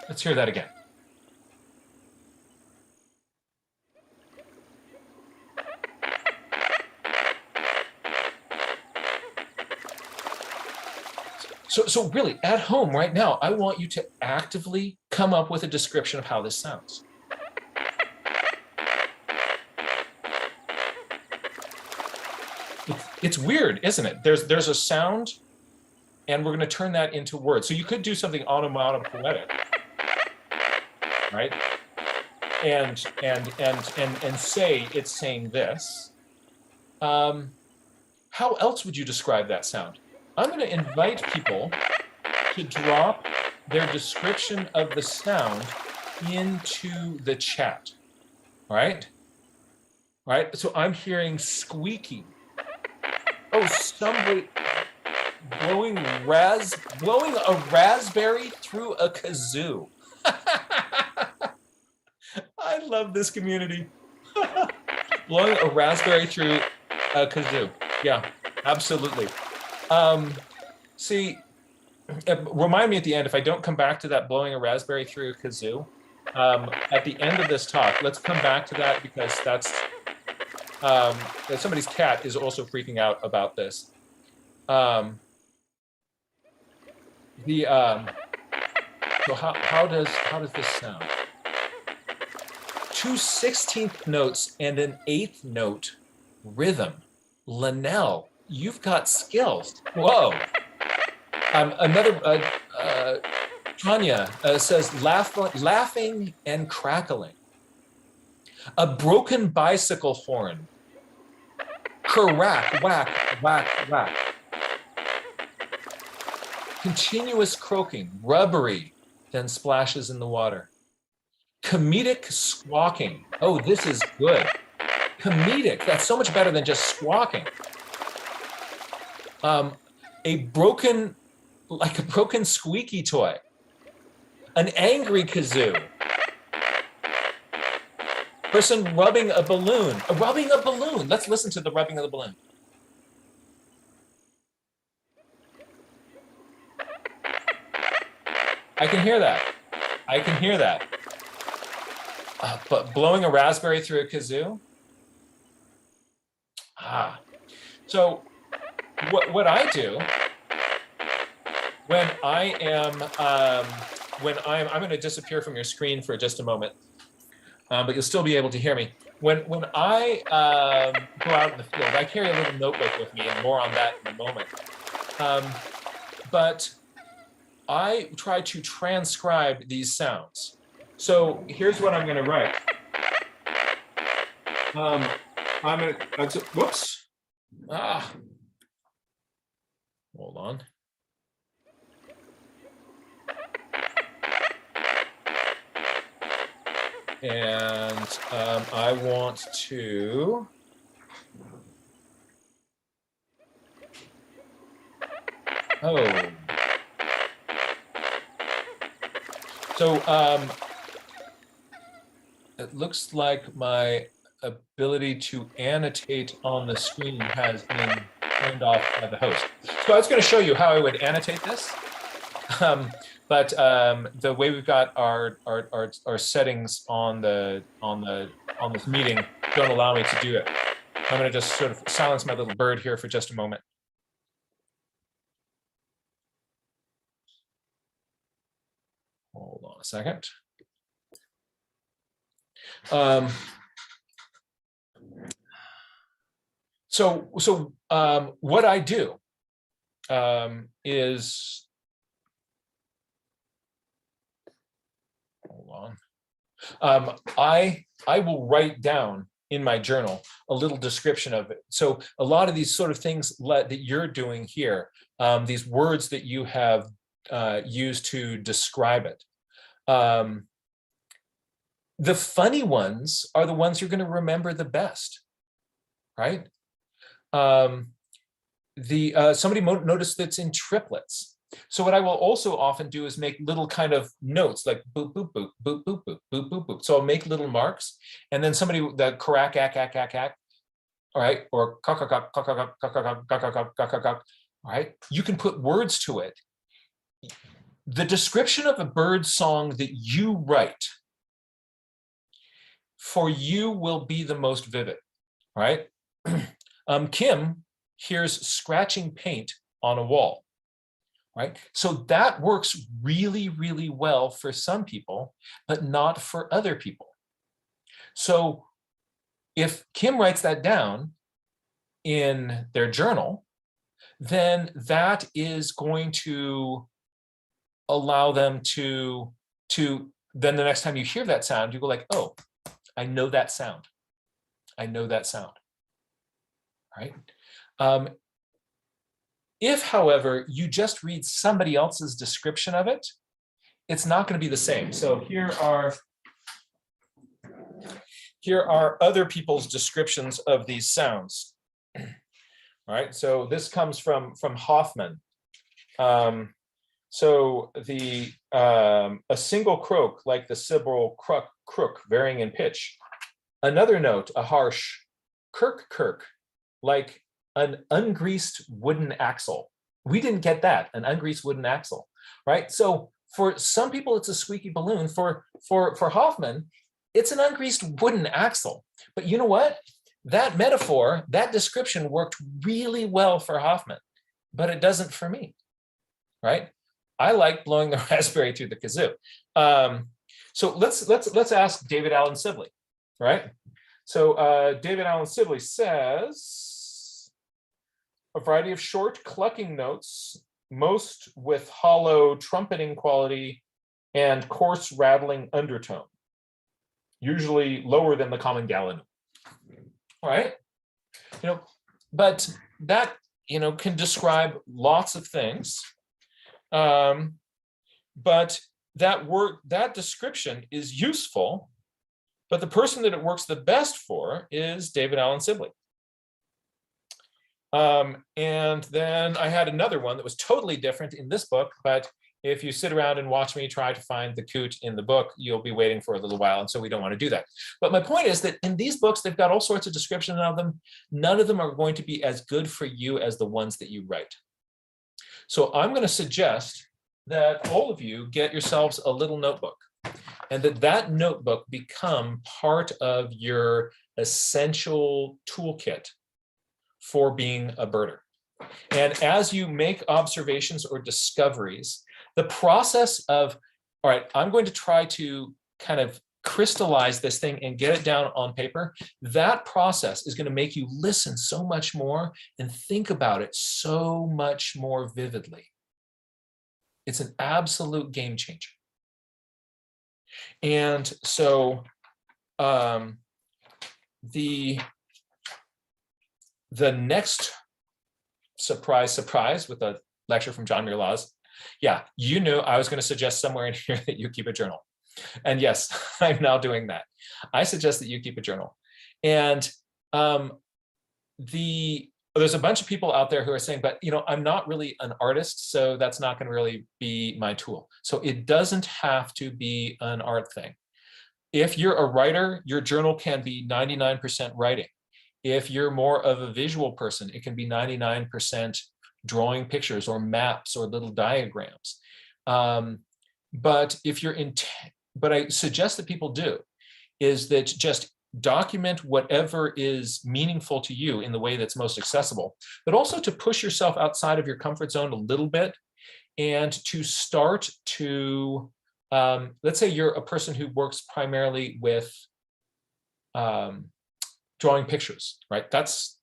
S2: Let's hear that again. So really, at home right now, I want you to actively come up with a description of how this sounds. It's weird, isn't it? There's a sound, and we're going to turn that into words. So you could do something onomatopoetic, right? And say it's saying this. How else would you describe that sound? I'm going to invite people to drop their description of the sound into the chat. All right? All right. So I'm hearing squeaking. Oh, somebody blowing a raspberry through a kazoo. I love this community. Blowing a raspberry through a kazoo. Yeah, absolutely. See, remind me at the end, if I don't come back to that blowing a raspberry through a kazoo, at the end of this talk, let's come back to that, because that's somebody's cat is also freaking out about this. So how does this sound? 2 16th notes and an 8th note rhythm. Linnell, you've got skills. Whoa. Tanya says laughing and crackling. A broken bicycle horn. Crack, whack, whack, whack. Continuous croaking, rubbery, then splashes in the water. Comedic squawking. Oh, this is good. Comedic, that's so much better than just squawking. A broken squeaky toy. An angry kazoo. Person rubbing a balloon. Rubbing a balloon. Let's listen to the rubbing of the balloon. I can hear that. I can hear that. But blowing a raspberry through a kazoo? So what I do when I'm going to disappear from your screen for just a moment, but you'll still be able to hear me. When I go out in the field, I carry a little notebook with me, and more on that in a moment. But I try to transcribe these sounds. So here's what I'm going to write. Whoops. Hold on. And I want to so it looks like my ability to annotate on the screen has been turned off by the host. So I was going to show you how I would annotate this. But the way we've got our settings on this meeting don't allow me to do it. I'm going to just sort of silence my little bird here for just a moment. Hold on a second. What I do is, hold on. I will write down in my journal a little description of it. So a lot of these sort of things that you're doing here, these words that you have used to describe it. The funny ones are the ones you're going to remember the best, right? Somebody noticed that's in triplets. So what I will also often do is make little kind of notes like boop, boop, boop, boop, boop, boop, boop, boop, boop. So I'll make little marks, and then somebody, the crack, all right, or cock, cock, cock, cock, cock, cock, cock, cock, cock, cock, cock, cock, all right, you can put words to it. The description of a bird song that you write for you will be the most vivid, right? Kim hears scratching paint on a wall, right? So that works really, really well for some people, but not for other people. So if Kim writes that down in their journal, then that is going to allow them to then the next time you hear that sound, you go like, oh, I know that sound. I know that sound, right? If, however, you just read somebody else's description of it, it's not going to be the same. So here are other people's descriptions of these sounds. All right, so this comes from Hoffman. So a single croak like the Sibyl crook, varying in pitch. Another note, a harsh kirk, like an ungreased wooden axle. We didn't get that, an ungreased wooden axle, right? So for some people, it's a squeaky balloon. For Hoffman, it's an ungreased wooden axle. But you know what? That metaphor, that description worked really well for Hoffman, but it doesn't for me, right? I like blowing the raspberry through the kazoo. So let's ask David Allen Sibley, right? So David Allen Sibley says, a variety of short clucking notes, most with hollow trumpeting quality and coarse rattling undertone, usually lower than the common gallon. All right, but that can describe lots of things. But that description is useful, but the person that it works the best for is David Allen Sibley. And then I had another one that was totally different in this book, but if you sit around and watch me try to find the coot in the book, you'll be waiting for a little while, and so we don't want to do that. But my point is that in these books, they've got all sorts of descriptions of them. None of them are going to be as good for you as the ones that you write. So I'm going to suggest that all of you get yourselves a little notebook, and that notebook become part of your essential toolkit for being a birder. And as you make observations or discoveries, the process of, all right, I'm going to try to kind of crystallize this thing and get it down on paper, that process is going to make you listen so much more and think about it so much more vividly. It's an absolute game changer. And so the next surprise with a lecture from John Muir Laws, yeah, you knew I was going to suggest somewhere in here that you keep a journal. And yes, I'm now doing that. I suggest that you keep a journal. And there's a bunch of people out there who are saying, but I'm not really an artist, so that's not going to really be my tool. So it doesn't have to be an art thing. If you're a writer, your journal can be 99% writing. If you're more of a visual person, it can be 99% drawing pictures or maps or little diagrams. But but I suggest that people do is that just document whatever is meaningful to you in the way that's most accessible, but also to push yourself outside of your comfort zone a little bit and to start to, let's say you're a person who works primarily with drawing pictures, right? That's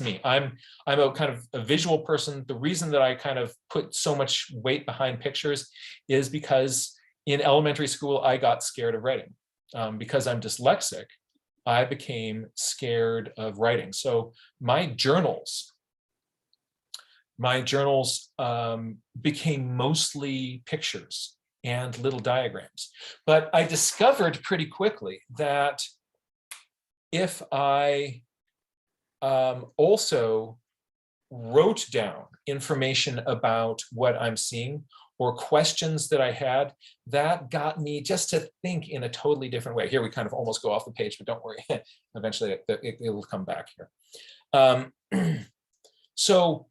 S2: me. I'm a kind of a visual person. The reason that I kind of put so much weight behind pictures is because in elementary school, I got scared of writing. Because I'm dyslexic, I became scared of writing. So my journals became mostly pictures and little diagrams. But I discovered pretty quickly that if I also wrote down information about what I'm seeing or questions that I had, that got me just to think in a totally different way. Here we kind of almost go off the page, but don't worry, eventually it will come back here. So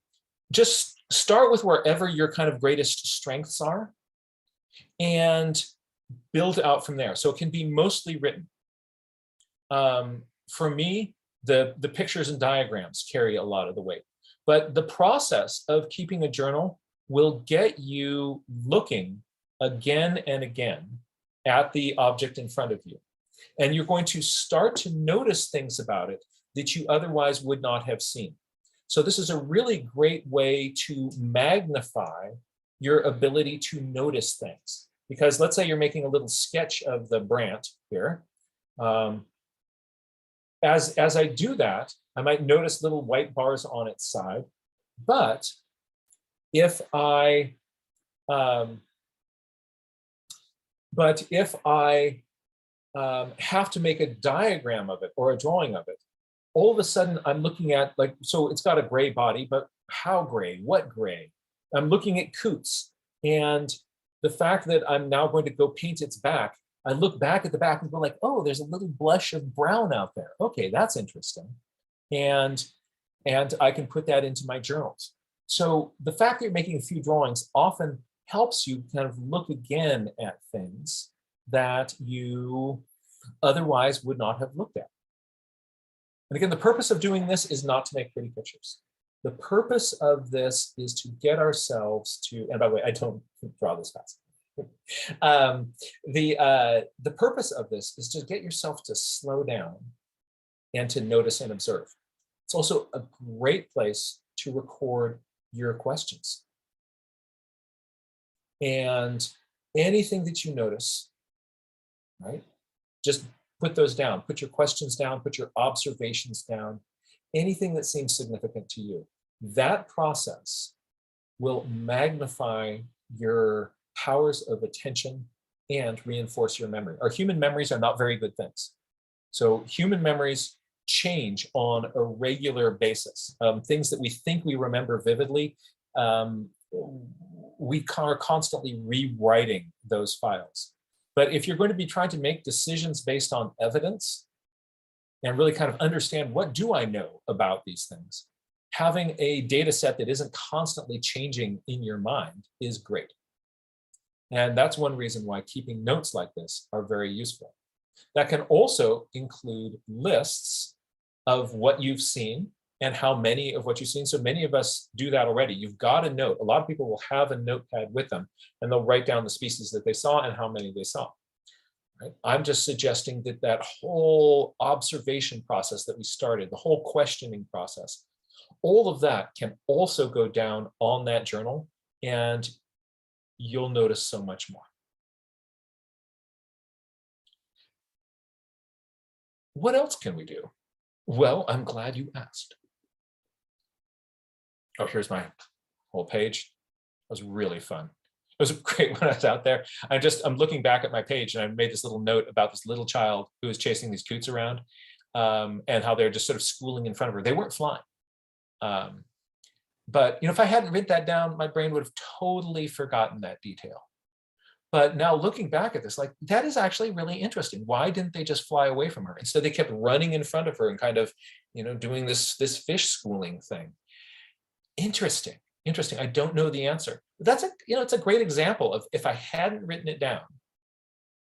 S2: just start with wherever your kind of greatest strengths are and build out from there. So it can be mostly written. For me, the pictures and diagrams carry a lot of the weight, but the process of keeping a journal will get you looking again and again at the object in front of you. And you're going to start to notice things about it that you otherwise would not have seen. So this is a really great way to magnify your ability to notice things. Because let's say you're making a little sketch of the brant here. As I do that, I might notice little white bars on its side. But if I have to make a diagram of it or a drawing of it, all of a sudden I'm looking at, like, so it's got a gray body, but how gray? What gray? I'm looking at coots, and the fact that I'm now going to go paint its back, I look back at the back and go like, oh, there's a little blush of brown out there. Okay, that's interesting. And I can put that into my journals. So the fact that you're making a few drawings often helps you kind of look again at things that you otherwise would not have looked at. And again, the purpose of doing this is not to make pretty pictures. The purpose of this is to get ourselves to, and by the way, I don't draw this fast. The purpose of this is to get yourself to slow down and to notice and observe. It's also a great place to record your questions. And anything that you notice, right? Just put those down, put your questions down, put your observations down, anything that seems significant to you. That process will magnify your powers of attention and reinforce your memory. Our human memories are not very good things. So human memories change on a regular basis. Things that we think we remember vividly, we are constantly rewriting those files. But if you're going to be trying to make decisions based on evidence and really kind of understand, what do I know about these things? Having a data set that isn't constantly changing in your mind is great. And that's one reason why keeping notes like this are very useful. That can also include lists of what you've seen and how many of what you've seen. So many of us do that already. You've got a note. A lot of people will have a notepad with them, and they'll write down the species that they saw and how many they saw. Right? I'm just suggesting that that whole observation process that we started, the whole questioning process, all of that can also go down on that journal, and you'll notice so much more. What else can we do? Well, I'm glad you asked. Oh, here's my whole page. It was really fun. It was great when I was out there. I'm looking back at my page, and I made this little note about this little child who was chasing these coots around, and how they're just sort of schooling in front of her. They weren't flying. But if I hadn't written that down, my brain would have totally forgotten that detail. But now looking back at this, like, that is actually really interesting. Why didn't they just fly away from her? Instead, they kept running in front of her and kind of, doing this fish schooling thing. Interesting. I don't know the answer. But that's it's a great example of, if I hadn't written it down,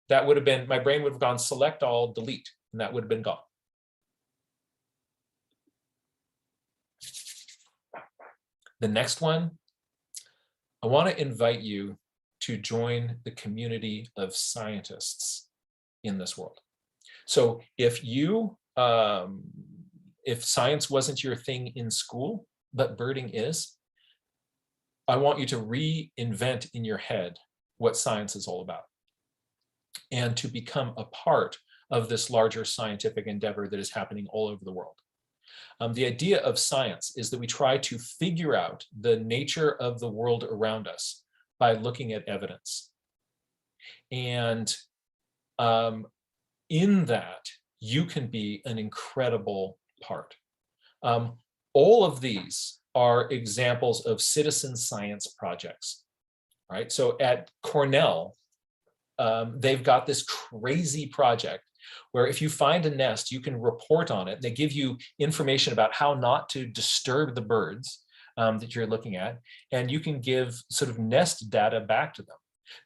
S2: that would have been, my brain would have gone select all, delete, and that would have been gone. The next one, I want to invite you to join the community of scientists in this world. So if science wasn't your thing in school, but birding is, I want you to reinvent in your head what science is all about, and to become a part of this larger scientific endeavor that is happening all over the world. The idea of science is that we try to figure out the nature of the world around us by looking at evidence. And in that, you can be an incredible part. All of these are examples of citizen science projects, right? So at Cornell, they've got this crazy project where if you find a nest, you can report on it. They give you information about how not to disturb the birds that you're looking at, and you can give sort of nest data back to them.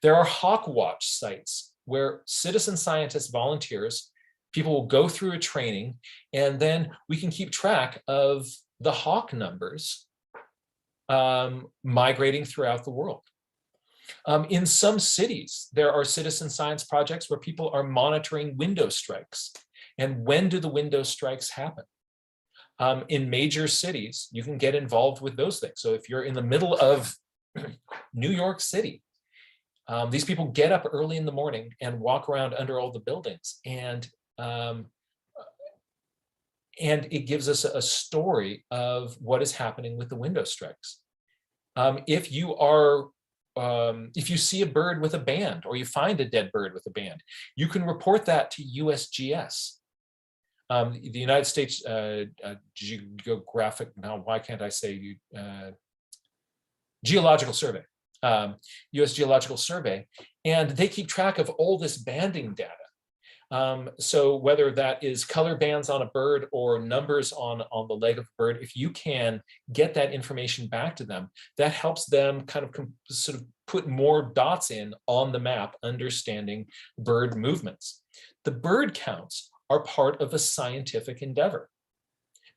S2: There are hawk watch sites where citizen scientists, volunteers, people will go through a training, and then we can keep track of the hawk numbers migrating throughout the world. In some cities, there are citizen science projects where people are monitoring window strikes. And when do the window strikes happen? In major cities, you can get involved with those things. So if you're in the middle of New York City, these people get up early in the morning and walk around under all the buildings, and it gives us a story of what is happening with the window strikes. If you see a bird with a band, or you find a dead bird with a band, you can report that to USGS. The United States Geographic, now why can't I say Geological Survey, US Geological Survey, and they keep track of all this banding data. So whether that is color bands on a bird or numbers on the leg of a bird, if you can get that information back to them, that helps them kind of sort of put more dots in on the map, understanding bird movements. The bird counts are part of a scientific endeavor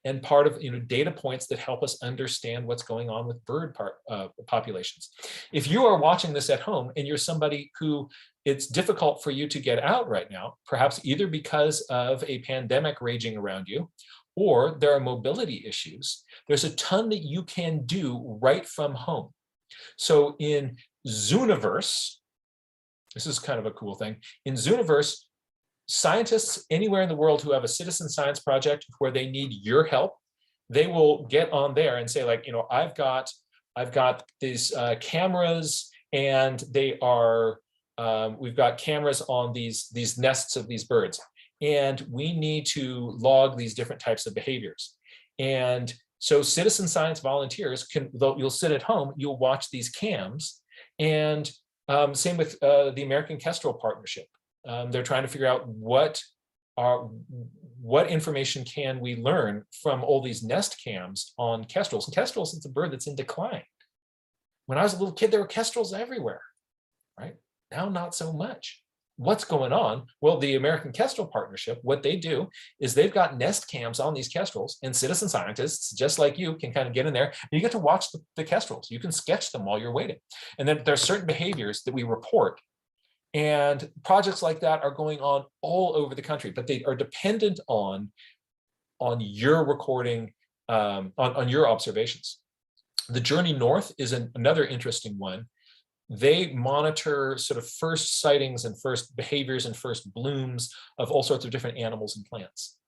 S2: and part of data points that help us understand what's going on with bird populations. If you are watching this at home and you're somebody who it's difficult for you to get out right now, perhaps either because of a pandemic raging around you, or there are mobility issues, there's a ton that you can do right from home. So in Zooniverse, this is kind of a cool thing. In Zooniverse, scientists anywhere in the world who have a citizen science project where they need your help, they will get on there and say, like, I've got these cameras, and they are we've got cameras on these nests of these birds, and we need to log these different types of behaviors. And so citizen science volunteers you'll sit at home, you'll watch these cams, and same with the American Kestrel Partnership. They're trying to figure out what information can we learn from all these nest cams on kestrels. And kestrels is a bird that's in decline. When I was a little kid, there were kestrels everywhere, right? Now, not so much. What's going on? Well, the American Kestrel Partnership, what they do is they've got nest cams on these kestrels, and citizen scientists, just like you, can kind of get in there, and you get to watch the kestrels. You can sketch them while you're waiting. And then there are certain behaviors that we report. And projects like that are going on all over the country, but they are dependent on your recording, on your observations. The Journey North is another interesting one. They monitor sort of first sightings and first behaviors and first blooms of all sorts of different animals and plants.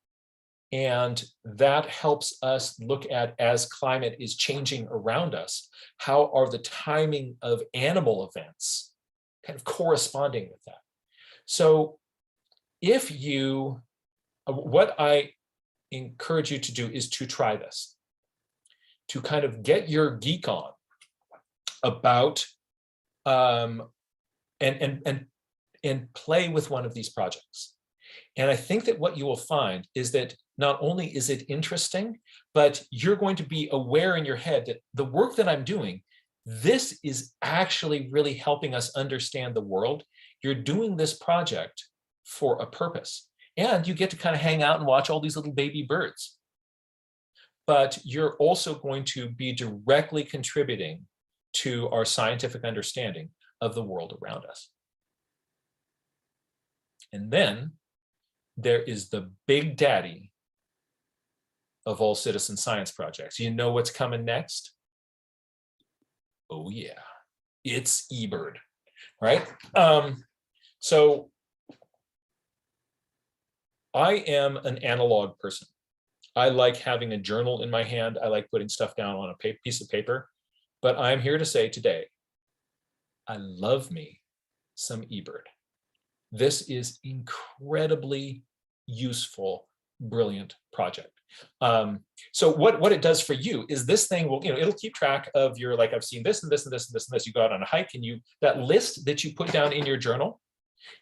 S2: And that helps us look at, as climate is changing around us, how are the timing of animal events kind of corresponding with that. So what I encourage you to do is to try this, to kind of get your geek on about and play with one of these projects. And I think that what you will find is that not only is it interesting, but you're going to be aware in your head that the work that I'm doing, this is actually really helping us understand the world. You're doing this project for a purpose, and you get to kind of hang out and watch all these little baby birds. But you're also going to be directly contributing to our scientific understanding of the world around us. And then there is the big daddy of all citizen science projects. You know what's coming next? Oh yeah, it's eBird, right? So I am an analog person. I like having a journal in my hand. I like putting stuff down on a piece of paper, but I'm here to say today, I love me some eBird. This is incredibly useful, brilliant project. So what it does for you is this thing will, it'll keep track of your, like, I've seen this and this and this and this and this. You go out on a hike and that list that you put down in your journal,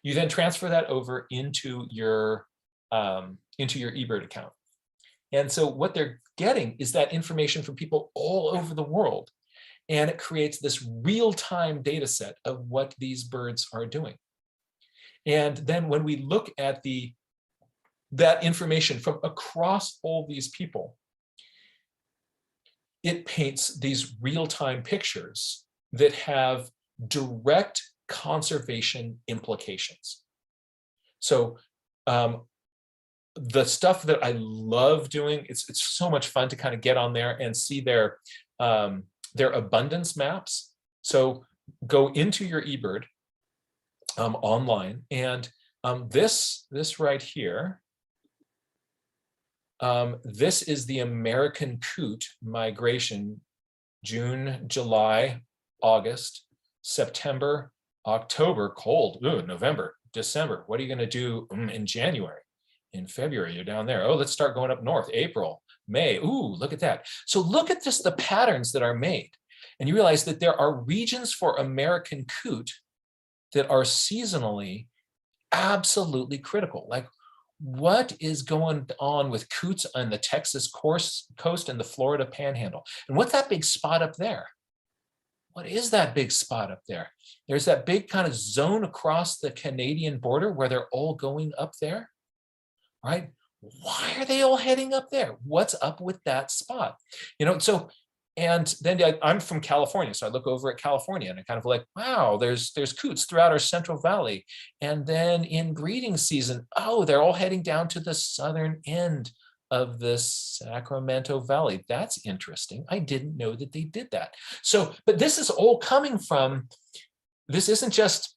S2: you then transfer that over into your eBird account. And so what they're getting is that information from people all over the world. And it creates this real-time data set of what these birds are doing. And then when we look at that information from across all these people, it paints these real-time pictures that have direct conservation implications. So the stuff that I love doing, it's so much fun to kind of get on there and see their abundance maps. So go into your eBird online, and this right here, this is the American coot migration, June, July, August, September, October, cold, ooh, November, December. What are you going to do in January? In February, you're down there. Oh, let's start going up north. April, May. Ooh, look at that. So look at the patterns that are made. And you realize that there are regions for American coot that are seasonally absolutely critical. Like, what is going on with coots on the Texas coast and the Florida panhandle? And what's that big spot up there? What is that big spot up there? There's that big kind of zone across the Canadian border where they're all going up there, right? Why are they all heading up there? What's up with that spot? So, and then I'm from California, so I look over at California and I kind of like, wow, there's coots throughout our Central Valley. And then in breeding season, oh, they're all heading down to the southern end of the Sacramento Valley. That's interesting. I didn't know that they did that. So, but this is all coming from, this isn't just,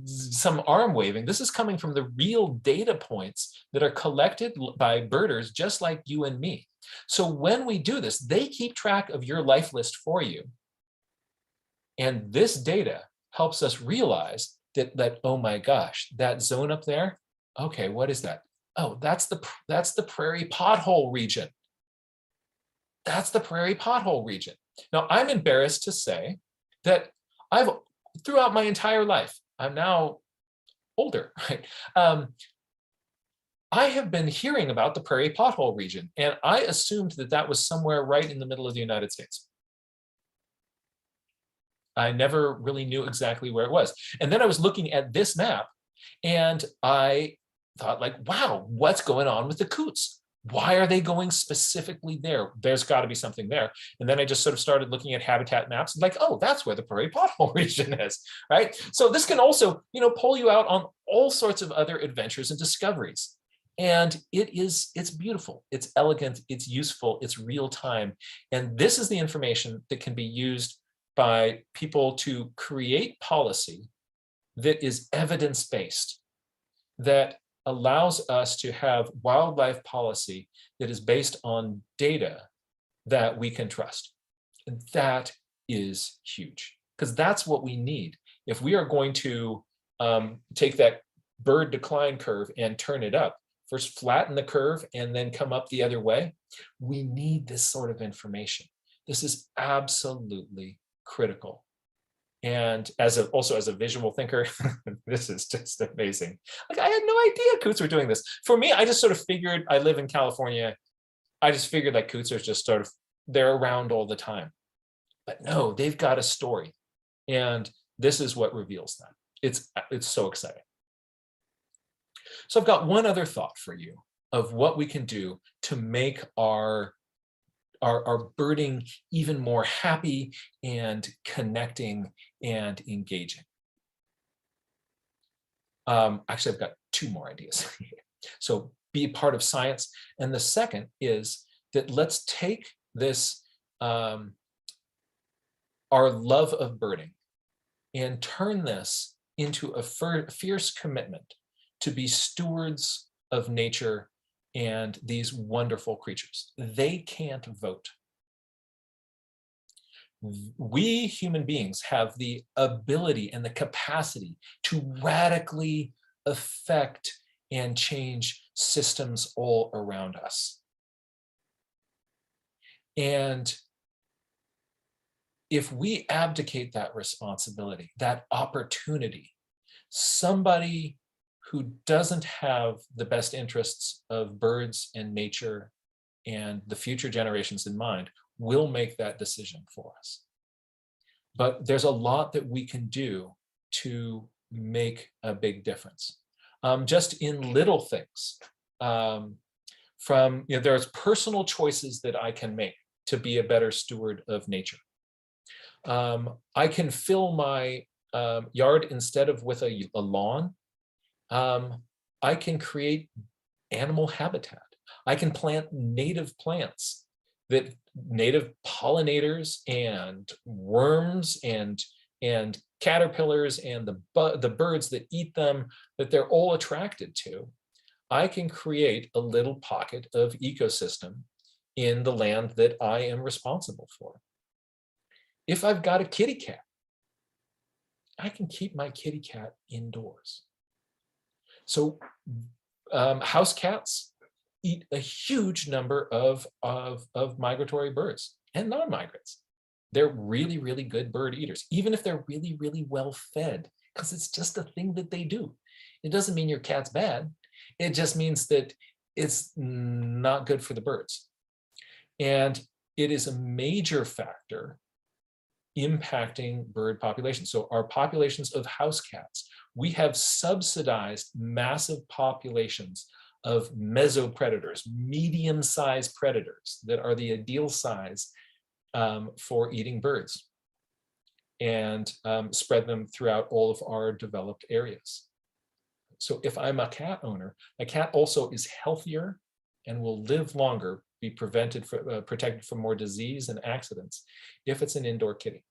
S2: some arm waving. This is coming from the real data points that are collected by birders just like you and me. So when we do this, they keep track of your life list for you. And this data helps us realize that oh my gosh, that zone up there, okay, what is that? Oh, that's the prairie pothole region. That's the prairie pothole region. Now, I'm embarrassed to say that throughout my entire life, I'm now older, right? I have been hearing about the prairie pothole region, and I assumed that was somewhere right in the middle of the United States. I never really knew exactly where it was. And then I was looking at this map, and I thought, like, wow, what's going on with the coots? Why are they going specifically there? There's got to be something there. And then I just sort of started looking at habitat maps, like, oh, that's where the prairie pothole region is, right? So this can also, pull you out on all sorts of other adventures and discoveries. And it's beautiful, it's elegant, it's useful, it's real time. And this is the information that can be used by people to create policy that is evidence-based, that allows us to have wildlife policy that is based on data that we can trust. And that is huge, because that's what we need. If we are going to take that bird decline curve and turn it up, first flatten the curve and then come up the other way, we need this sort of information. This is absolutely critical. And also as a visual thinker, this is just amazing. Like, I had no idea coots were doing this. For me, I just sort of figured, I live in California, I just figured that coots are just sort of, they're around all the time. But no, they've got a story. And this is what reveals that. It's so exciting. So I've got one other thought for you of what we can do to make our birding even more happy and connecting and engaging. Actually, I've got two more ideas. So be part of science. And the second is that let's take this, our love of birding, and turn this into a fierce commitment to be stewards of nature and these wonderful creatures. They can't vote. We human beings have the ability and the capacity to radically affect and change systems all around us. And if we abdicate that responsibility, that opportunity, somebody who doesn't have the best interests of birds and nature and the future generations in mind will make that decision for us. But there's a lot that we can do to make a big difference. Just in little things. There's personal choices that I can make to be a better steward of nature. I can fill my yard instead of with a lawn. I can create animal habitat. I can plant native plants, that native pollinators and worms and caterpillars and the birds that eat them, that they're all attracted to. I can create a little pocket of ecosystem in the land that I am responsible for. If I've got a kitty cat, I can keep my kitty cat indoors. So house cats eat a huge number of migratory birds and non-migrants. They're really, really good bird eaters, even if they're really, really well fed, because it's just a thing that they do. It doesn't mean your cat's bad. It just means that it's not good for the birds. And it is a major factor impacting bird populations. So our populations of house cats, we have subsidized massive populations of mesopredators, medium-sized predators that are the ideal size for eating birds, and spread them throughout all of our developed areas. So if I'm a cat owner, a cat also is healthier and will live longer, be protected from more disease and accidents if it's an indoor kitty.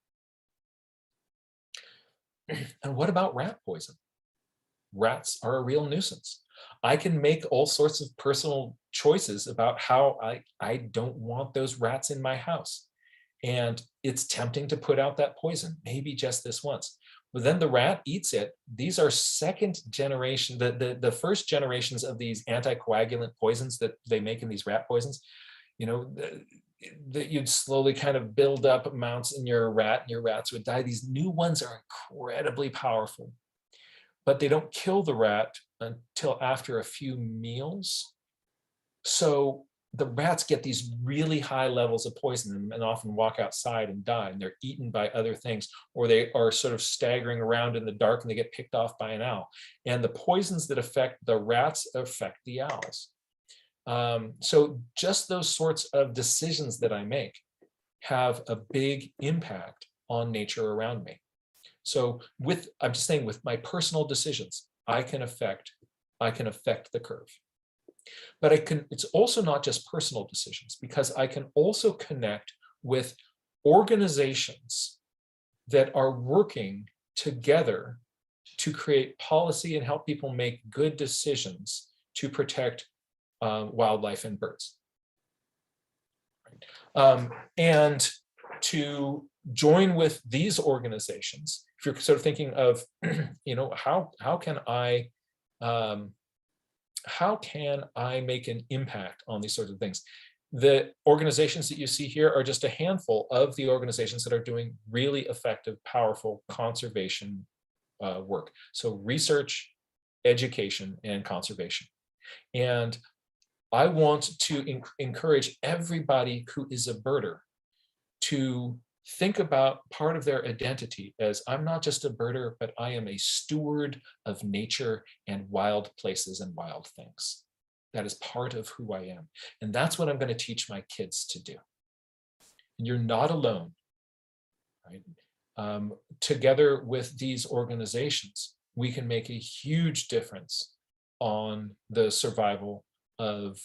S2: And what about rat poison? Rats are a real nuisance. I can make all sorts of personal choices about how I don't want those rats in my house. And it's tempting to put out that poison, maybe just this once. But then the rat eats it. These are second generation, the first generations of these anticoagulant poisons that they make in these rat poisons, that you'd slowly kind of build up amounts in your rat, and your rats would die. These new ones are incredibly powerful, but they don't kill the rat until after a few meals. So the rats get these really high levels of poison and often walk outside and die, and they're eaten by other things, or they are sort of staggering around in the dark and they get picked off by an owl. And the poisons that affect the rats affect the owls. So just those sorts of decisions that I make have a big impact on nature around me. So I'm just saying, with my personal decisions, I can affect the curve. But it's also not just personal decisions, because I can also connect with organizations that are working together to create policy and help people make good decisions to protect wildlife and birds. And to join with these organizations, if you're sort of thinking of, how can I make an impact on these sorts of things? The organizations that you see here are just a handful of the organizations that are doing really effective, powerful conservation work. So research, education, and conservation. And I want to encourage everybody who is a birder to think about part of their identity as, I'm not just a birder, but I am a steward of nature and wild places and wild things. That is part of who I am. And that's what I'm going to teach my kids to do. And you're not alone, right? Together with these organizations, we can make a huge difference on the survival of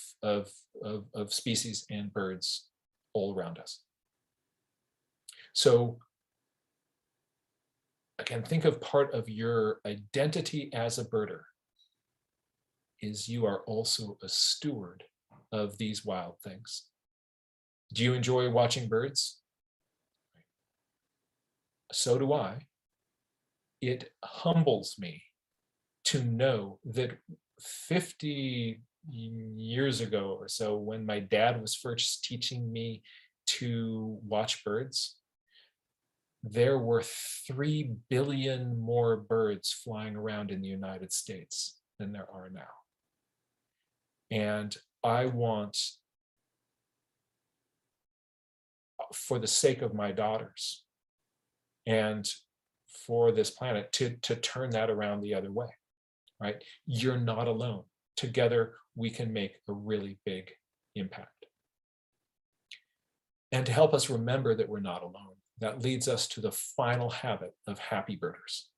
S2: species and birds all around us. So again, think of part of your identity as a birder is you are also a steward of these wild things. Do you enjoy watching birds? So do I. It humbles me to know that 50 years ago or so, when my dad was first teaching me to watch birds, there were 3 billion more birds flying around in the United States than there are now. And I want, for the sake of my daughters and for this planet, to turn that around the other way, right? You're not alone. Together, we can make a really big impact. And to help us remember that we're not alone, that leads us to the final habit of happy birders.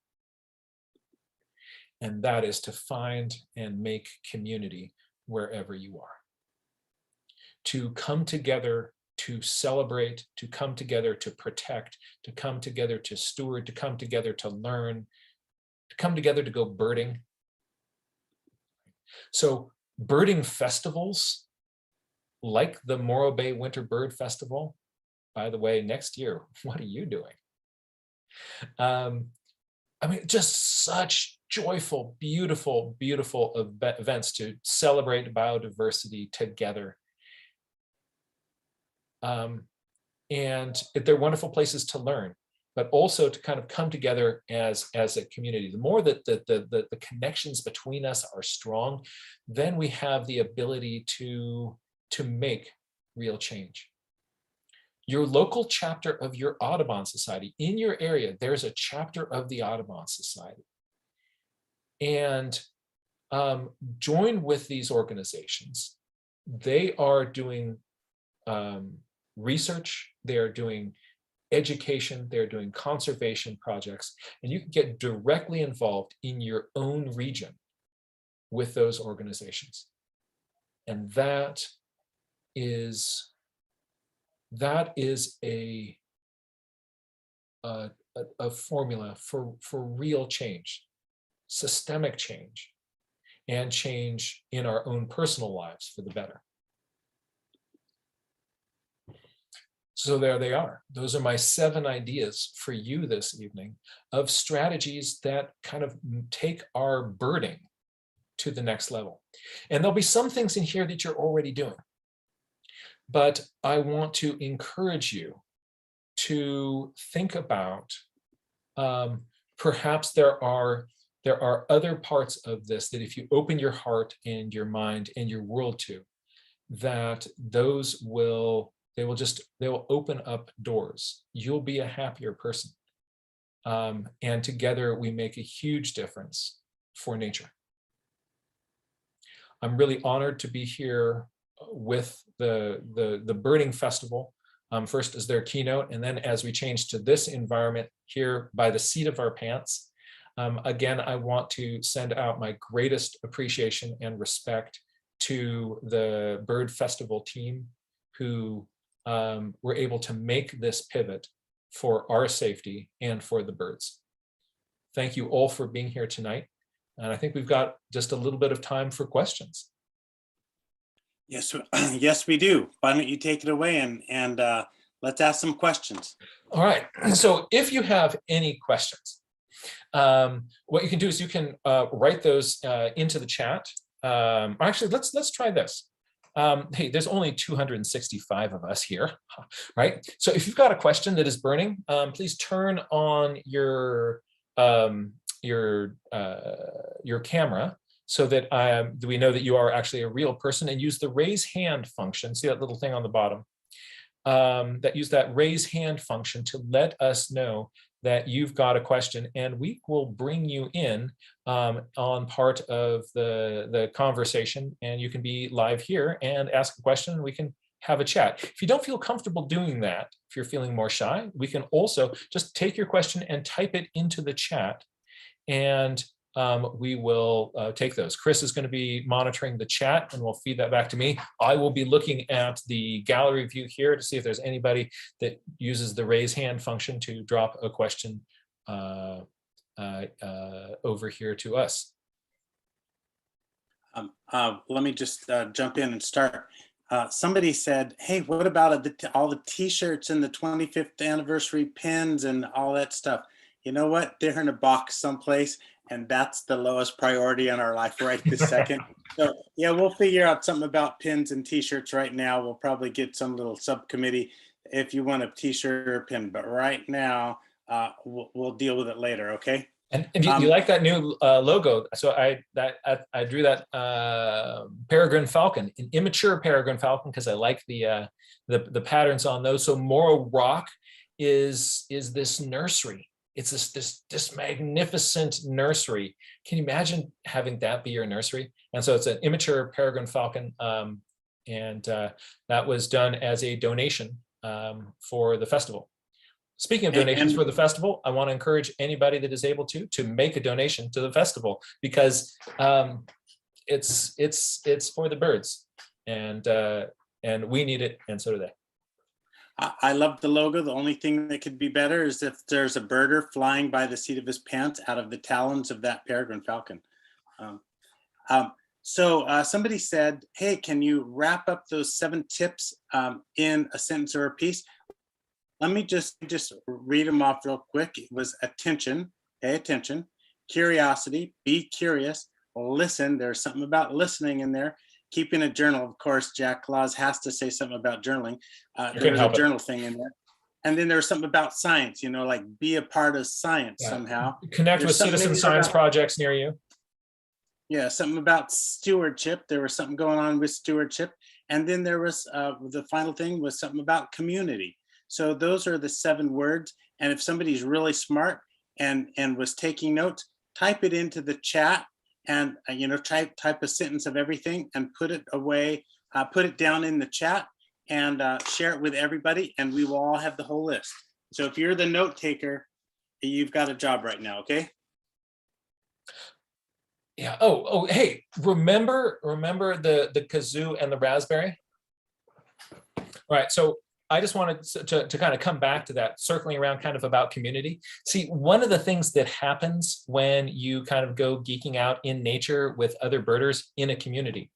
S2: And that is to find and make community wherever you are. To come together to celebrate, to come together to protect, to come together to steward, to come together to learn, to come together to go birding. So birding festivals, like the Morro Bay Winter Bird Festival, by the way, next year, what are you doing? I mean, just such joyful, beautiful, beautiful events to celebrate biodiversity together. And they're wonderful places to learn, but also to kind of come together as a community. The more that the connections between us are strong, then we have the ability to make real change. Your local chapter of your Audubon Society, in your area, there's a chapter of the Audubon Society. And join with these organizations. They are doing research, they're doing education, they're doing conservation projects, and you can get directly involved in your own region with those organizations. And that is a formula for real change, systemic change, and change in our own personal lives for the better. So there they are. Those are my 7 ideas for you this evening of strategies that kind of take our birding to the next level. And there'll be some things in here that you're already doing. But I want to encourage you to think about, perhaps there are other parts of this that if you open your heart and your mind and your world to, that those will open up doors. You'll be a happier person. And together we make a huge difference for nature. I'm really honored to be here with the Birding Festival, first as their keynote, and then as we change to this environment here by the seat of our pants. Again, I want to send out my greatest appreciation and respect to the Bird Festival team who were able to make this pivot for our safety and for the birds. Thank you all for being here tonight. And I think we've got just a little bit of time for questions.
S3: Yes, yes, we do. Why don't you take it away and let's ask some questions.
S2: All right. So if you have any questions, what you can do is you can write those into the chat. Actually, let's try this. Hey, there's only 265 of us here, right? So if you've got a question that is burning, please turn on your camera so that we know that you are actually a real person, and use the raise hand function. See that little thing on the bottom? Use that raise hand function to let us know that you've got a question, and we will bring you in on part of the conversation, and you can be live here and ask a question, and we can have a chat. If you don't feel comfortable doing that, if you're feeling more shy, we can also just take your question and type it into the chat, and we will take those. Chris is going to be monitoring the chat and will feed that back to me. I will be looking at the gallery view here to see if there's anybody that uses the raise hand function to drop a question over here to us.
S3: Let me just jump in and start. Somebody said, hey, what about all the t-shirts and the 25th anniversary pins and all that stuff? You know what? They're in a box someplace, and that's the lowest priority in our life right this second. So yeah, we'll figure out something about pins and t-shirts right now. We'll probably get some little subcommittee if you want a t-shirt or a pin, but right now we'll deal with it later, okay?
S2: And you like that new logo? So I drew that peregrine falcon, an immature peregrine falcon, because I like the patterns on those. So Morrow Rock is this nursery. It's this magnificent nursery. Can you imagine having that be your nursery? And so it's an immature peregrine falcon, and that was done as a donation for the festival. Speaking of donations for the festival, I want to encourage anybody that is able to make a donation to the festival, because it's for the birds, and we need it, and so do they.
S3: I love the logo. The only thing that could be better is if there's a birder flying by the seat of his pants out of the talons of that peregrine falcon. So somebody said, hey, can you wrap up those 7 tips in a sentence or a piece? Let me just read them off real quick. It was attention, pay attention, curiosity, be curious, listen. There's something about listening in there. Keeping a journal, of course, Jack Claus has to say something about journaling. There's a journal thing in there. And then there's something about science, like be a part of science somehow.
S2: Connect with citizen science projects near you.
S3: Yeah, something about stewardship. There was something going on with stewardship. And then there was, the final thing was something about community. So those are the 7 words. And if somebody's really smart and was taking notes, type it into the chat and type a sentence of everything and put it away, put it down in the chat and share it with everybody, and we will all have the whole list. So if you're the note taker, you've got a job right now, okay?
S2: Yeah. Oh, hey, remember the kazoo and the raspberry? All right, so I just wanted to kind of come back to that, circling around kind of about community. See, one of the things that happens when you kind of go geeking out in nature with other birders in a community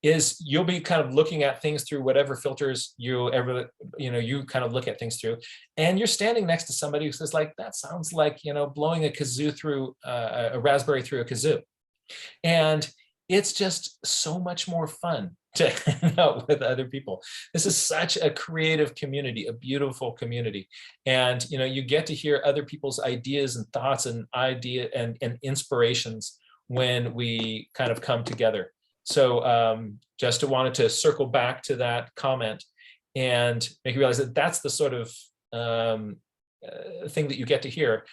S2: is you'll be kind of looking at things through whatever filters you kind of look at things through, and you're standing next to somebody who says, like, that sounds like, blowing a kazoo through a raspberry through a kazoo. And it's just so much more fun to hang out with other people. This is such a creative community, a beautiful community. And, you get to hear other people's ideas and thoughts and inspirations when we kind of come together. So just wanted to circle back to that comment and make you realize that that's the sort of thing that you get to hear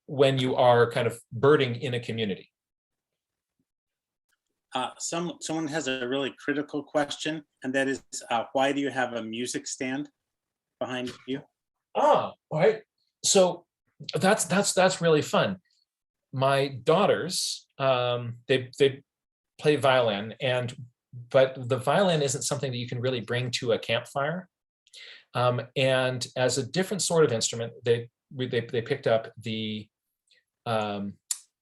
S2: when you are kind of birding in a community.
S3: Someone has a really critical question, and that is, why do you have a music stand behind you?
S2: Oh, all right. So that's really fun. My daughters, they play violin, but the violin isn't something that you can really bring to a campfire. And as a different sort of instrument, they picked up the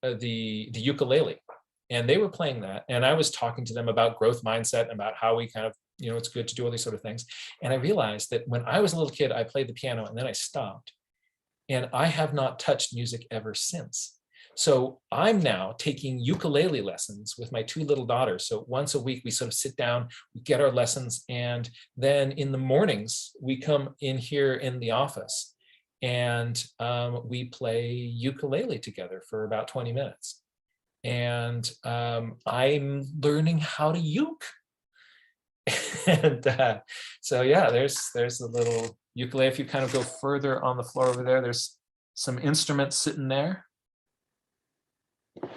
S2: ukulele. And they were playing that, and I was talking to them about growth mindset and about how we kind of, it's good to do all these sort of things. And I realized that when I was a little kid, I played the piano and then I stopped, and I have not touched music ever since. So I'm now taking ukulele lessons with my 2 little daughters. So once a week, we sort of sit down, we get our lessons, and then in the mornings, we come in here in the office and we play ukulele together for about 20 minutes. And I'm learning how to uke. And so yeah, there's a little ukulele. If you kind of go further on the floor over there, there's some instruments sitting there.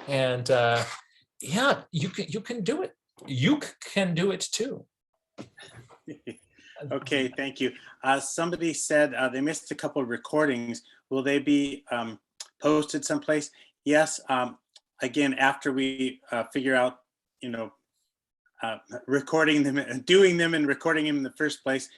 S2: And yeah, you can do it. Uke can do it too.
S3: Okay, thank you. Somebody said they missed a couple of recordings. Will they be posted someplace? Yes. again, after we figure out, you know, recording them, doing them and recording them in the first place,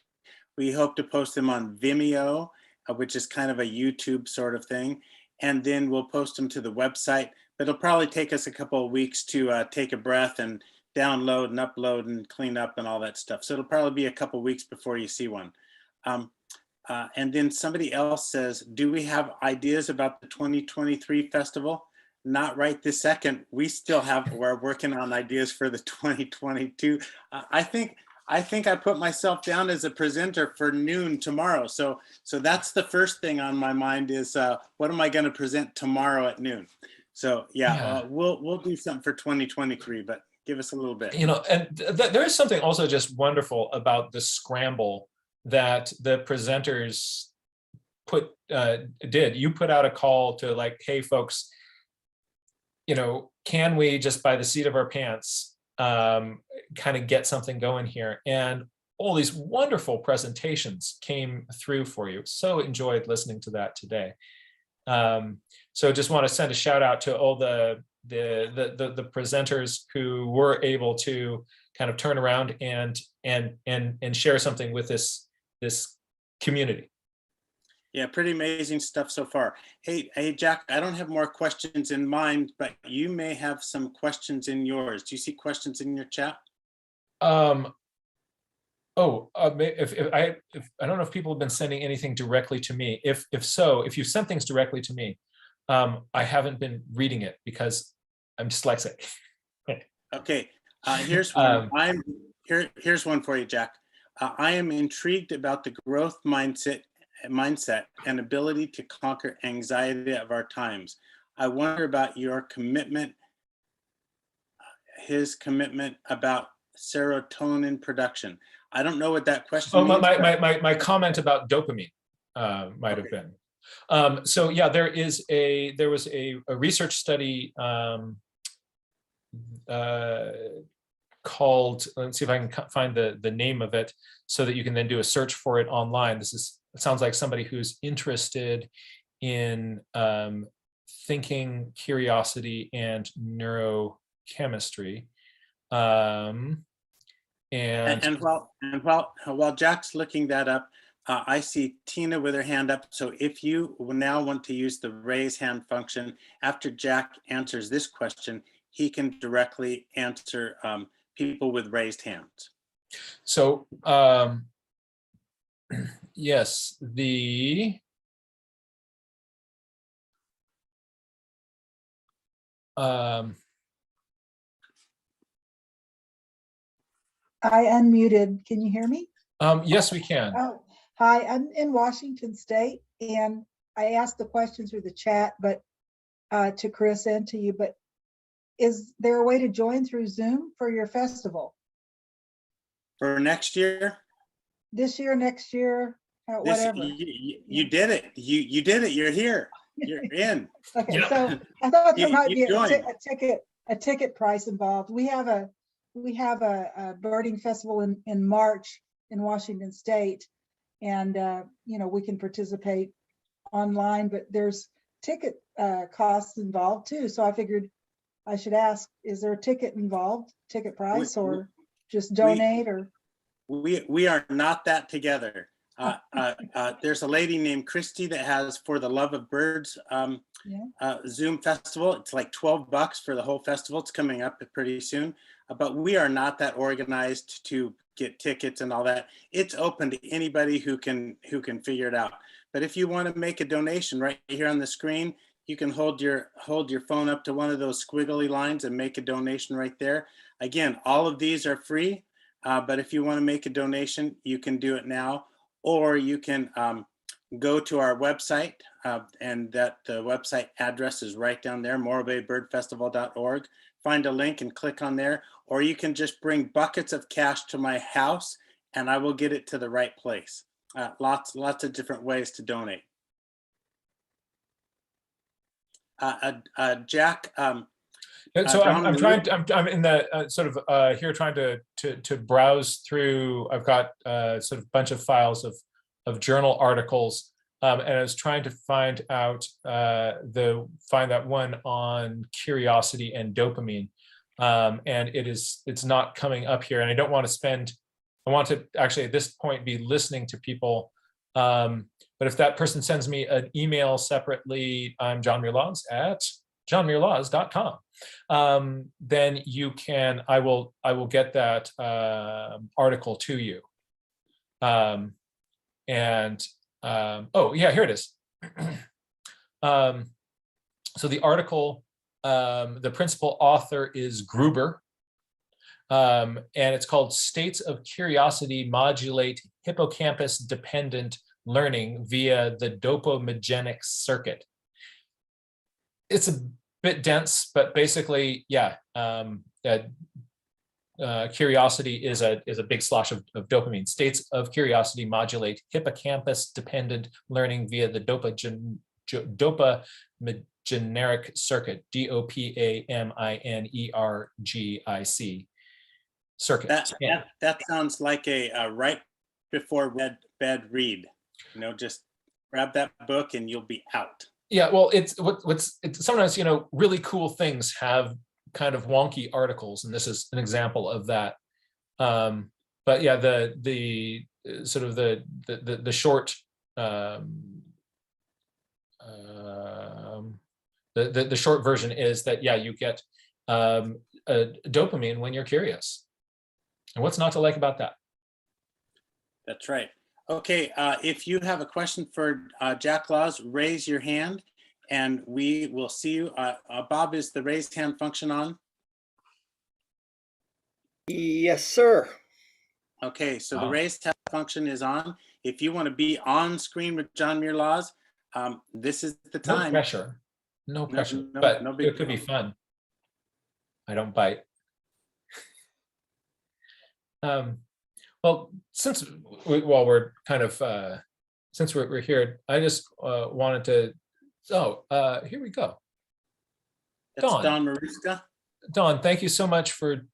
S3: we hope to post them on Vimeo, which is kind of a YouTube sort of thing. And then we'll post them to the website, but it'll probably take us a couple of weeks to take a breath and download and upload and clean up and all that stuff. So it'll probably be a couple of weeks before you see one. And then somebody else says, do we have ideas about the 2023 festival? Not right this second. We're working on ideas for the 2022. I think I put myself down as a presenter for noon tomorrow. So that's the first thing on my mind is what am I going to present tomorrow at noon? So yeah. We'll do something for 2023, but give us a little bit.
S2: You know, and there is something also just wonderful about the scramble that the presenters did. You put out a call to like, hey folks, you know, can we just by the seat of our pants kind of get something going here? And all these wonderful presentations came through for you. So enjoyed listening to that today. So just want to send a shout out to all the presenters who were able to kind of turn around and share something with this community.
S3: Yeah, pretty amazing stuff so far. Hey, Jack, I don't have more questions in mind, but you may have some questions in yours. Do you see questions in your chat?
S2: If I don't know if people have been sending anything directly to me. If so, if you sent things directly to me, I haven't been reading it because I'm dyslexic.
S3: Okay, here's one. Here's one for you, Jack. I am intrigued about the growth mindset and ability to conquer anxiety of our times. I wonder about your commitment, his commitment about serotonin production. I don't know what that question means.
S2: My comment about dopamine might have been. So yeah, there was a research study called, let's see if I can find the name of it so that you can then do a search for it online. It sounds like somebody who's interested in thinking, curiosity, and neurochemistry. And
S3: while Jack's looking that up, I see Tina with her hand up. So if you now want to use the raise hand function, after Jack answers this question, he can directly answer people with raised hands.
S2: So yes,
S4: I unmuted. Can you hear me?
S2: yes, we can.
S4: Oh, hi, I'm in Washington State, and I asked the question through the chat, but to Chris and to you, but is there a way to join through Zoom for your festival?
S3: For next year?
S4: This year, next year, whatever.
S3: You did it. You did it. You're here. You're in.
S4: Okay,
S2: Yeah.
S4: so I thought there might be
S3: joined.
S4: a ticket price involved. We have a birding festival in March in Washington State, and you know, we can participate online, but there's ticket costs involved too. So I figured I should ask: is there a ticket involved, ticket price, or just donate? Or
S3: we are not that together. There's a lady named Christy that has For the Love of Birds Zoom festival. It's like $12 for the whole festival. It's coming up pretty soon, but we are not that organized to get tickets and all that. It's open to anybody who can figure it out. But if you want to make a donation, right here on the screen, you can hold your phone up to one of those squiggly lines and make a donation right there. Again, all of these are free, but if you want to make a donation, you can do it now, or you can go to our website, and the website address is right down there, morrowbaybirdfestival.org. Find a link and click on there, or you can just bring buckets of cash to my house and I will get it to the right place. Lots of different ways to donate. Jack.
S2: So I'm in the sort of here trying to browse through. I've got sort of bunch of files of journal articles And I was trying to find out find that one on curiosity and dopamine. And it's not coming up here. And I don't want to spend, I want to actually at this point be listening to people. But if that person sends me an email separately, I'm John Muirlaws at johnmuirlaws.com. Then you can, I will get that article to you. Oh yeah, here it is. So the article, the principal author is Gruber, and it's called States of Curiosity Modulate Hippocampus Dependent Learning via the Dopaminergic Circuit. It's a bit dense, but basically, yeah, curiosity is a big slosh of dopamine. States of curiosity modulate hippocampus dependent learning via the dopaminergic circuit, DOPAMINERGIC circuit.
S3: That sounds like a right before bed read. Just grab that book and you'll be out.
S2: Yeah, well, it's sometimes, really cool things have kind of wonky articles, and this is an example of that. But yeah, the sort of the short the short version is that, yeah, you get a dopamine when you're curious. And what's not to like about that?
S3: That's right. Okay, if you have a question for Jack Laws, raise your hand and we will see you. Bob, is the raised hand function on?
S1: Yes, sir.
S3: Okay, so the raised hand function is on. If you want to be on screen with John Muirlaws, this is the time.
S2: No pressure. No pressure,
S3: no
S2: but
S3: big
S2: it could be
S3: deal.
S2: fun. I don't bite. Well, since we're kind of since we're here, I just wanted to. Here we go.
S3: That's
S2: Dawn.
S3: Don Mariska.
S2: Dawn, thank you so much for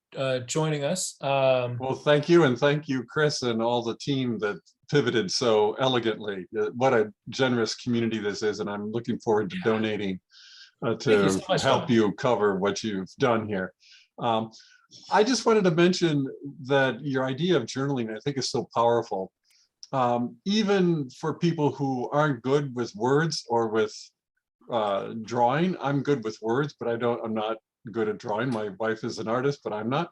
S2: joining us.
S5: Well, thank you, and thank you, Chris, and all the team that pivoted so elegantly. What a generous community this is, and I'm looking forward to donating to
S2: so much,
S5: help
S2: Dawn.
S5: you cover what you've done here. I just wanted to mention that your idea of journaling, I think, is so powerful. Even for people who aren't good with words or with drawing. I'm good with words, but I'm not good at drawing. My wife is an artist, but I'm not.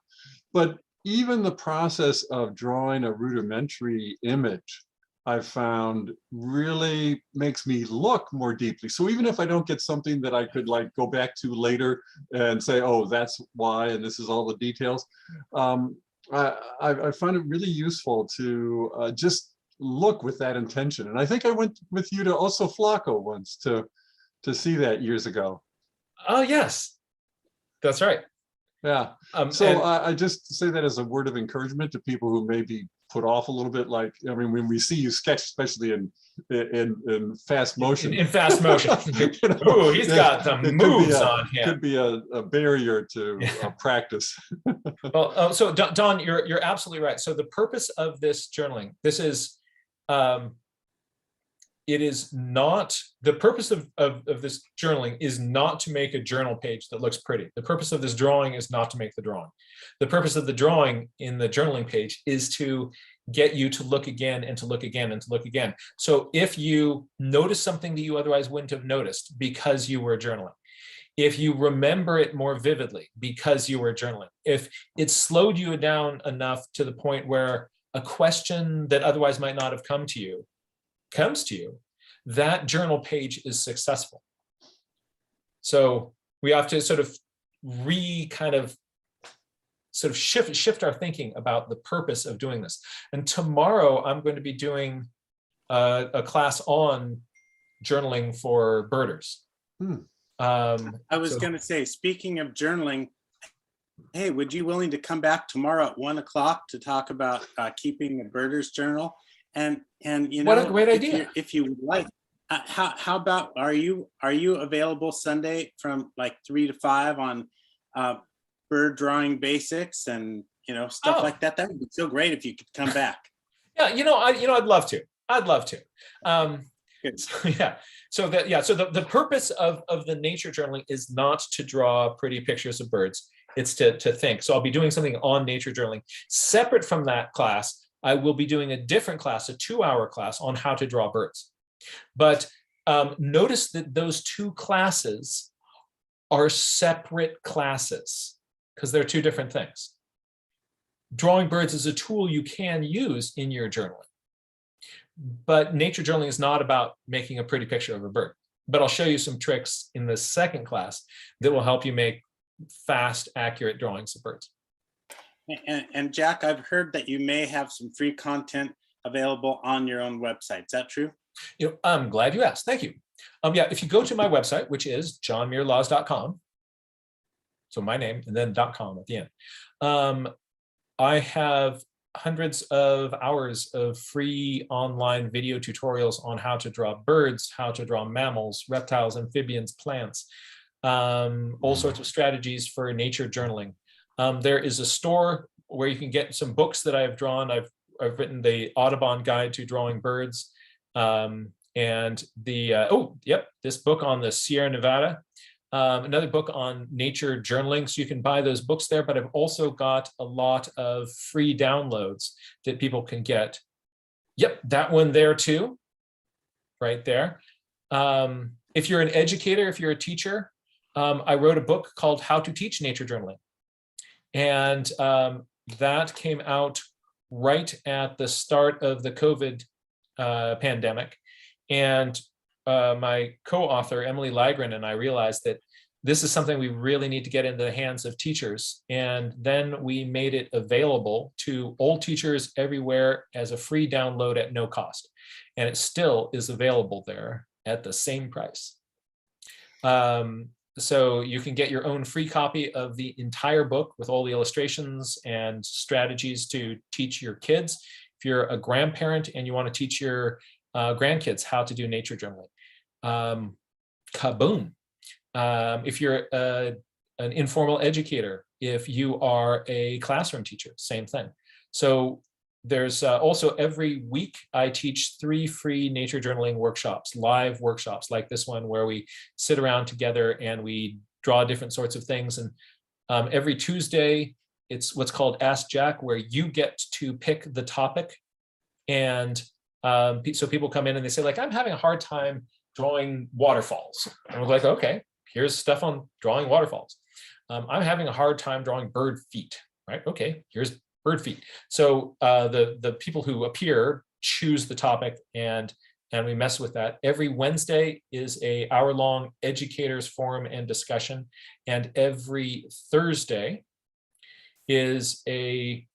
S5: But even the process of drawing a rudimentary image, I've found really makes me look more deeply. So even if I don't get something that I could like go back to later and say, oh, that's why, and this is all the details, I find it really useful to just look with that intention. And I think I went with you to also Flacco once to see that years ago.
S2: Oh, yes, that's right.
S5: Yeah. So I just say that as a word of encouragement to people who may be put off a little bit. Like, I mean, when we see you sketch, especially in fast motion.
S2: In fast motion. Ooh, he's got some moves on him.
S5: Could be a barrier to practice.
S2: Well, so Don, you're absolutely right. So the purpose of this journaling, this is, it is not, the purpose of this journaling is not to make a journal page that looks pretty. The purpose of this drawing is not to make the drawing. The purpose of the drawing in the journaling page is to get you to look again and to look again and to look again. So if you notice something that you otherwise wouldn't have noticed because you were journaling, if you remember it more vividly because you were journaling, if it slowed you down enough to the point where a question that otherwise might not have come to you comes to you, that journal page is successful. So we have to sort of shift our thinking about the purpose of doing this. And tomorrow I'm going to be doing a class on journaling for birders.
S3: I was going to say, speaking of journaling, hey, would you willing to come back tomorrow at 1 o'clock to talk about keeping a birder's journal? And you know,
S2: what a great idea!
S3: If you would like, how about are you available Sunday from like 3 to 5 on bird drawing basics and stuff like that? That would be so great if you could come back.
S2: Yeah, I'd love to. I'd love to.
S3: Good.
S2: So, yeah. So the purpose of the nature journaling is not to draw pretty pictures of birds. It's to think. So I'll be doing something on nature journaling. Separate from that class, I will be doing a different class, a 2-hour class on how to draw birds. But notice that those 2 classes are separate classes because they're 2 different things. Drawing birds is a tool you can use in your journaling. But nature journaling is not about making a pretty picture of a bird. But I'll show you some tricks in the second class that will help you make fast, accurate drawings of birds.
S3: And Jack, I've heard that you may have some free content available on your own website. Is that true?
S2: I'm glad you asked. Thank you. Yeah, if you go to my website, which is johnmuirlaws.com, so my name and then .com at the end, I have hundreds of hours of free online video tutorials on how to draw birds, how to draw mammals, reptiles, amphibians, plants, all sorts of strategies for nature journaling. There is a store where you can get some books that I've drawn. I've written the Audubon Guide to Drawing Birds, and this book on the Sierra Nevada, another book on nature journaling. So you can buy those books there, but I've also got a lot of free downloads that people can get. Yep, that one there too, right there. If you're an educator, if you're a teacher, I wrote a book called How to Teach Nature Journaling. And that came out right at the start of the COVID pandemic. And my co-author, Emily Lygren, and I realized that this is something we really need to get into the hands of teachers. And then we made it available to all teachers everywhere as a free download at no cost. And it still is available there at the same price. So you can get your own free copy of the entire book with all the illustrations and strategies to teach your kids. If you're a grandparent and you want to teach your grandkids how to do nature journaling, kaboom. If you're an informal educator, if you are a classroom teacher, same thing. So there's also every week I teach 3 free nature journaling workshops, live workshops like this one, where we sit around together and we draw different sorts of things. And every Tuesday, it's what's called Ask Jack, where you get to pick the topic. And so people come in and they say, like, I'm having a hard time drawing waterfalls. And we're like, okay, here's stuff on drawing waterfalls. I'm having a hard time drawing bird feet, right? Okay, here's bird feet. So the people who appear choose the topic, and we mess with that. Every Wednesday is a hour-long educators forum and discussion, and every Thursday is a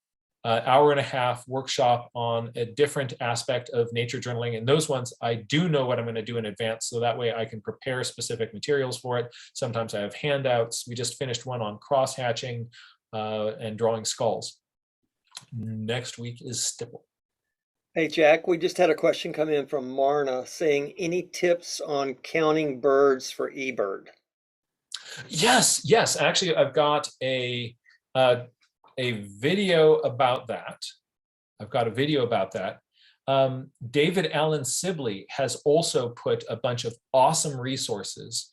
S2: hour-and-a-half workshop on a different aspect of nature journaling. And those ones, I do know what I'm going to do in advance, so that way I can prepare specific materials for it. Sometimes I have handouts. We just finished one on cross-hatching and drawing skulls. Next week is stipple.
S1: Hey, Jack, we just had a question come in from Marna saying, any tips on counting birds for eBird?
S2: Yes. Actually, I've got a video about that. David Allen Sibley has also put a bunch of awesome resources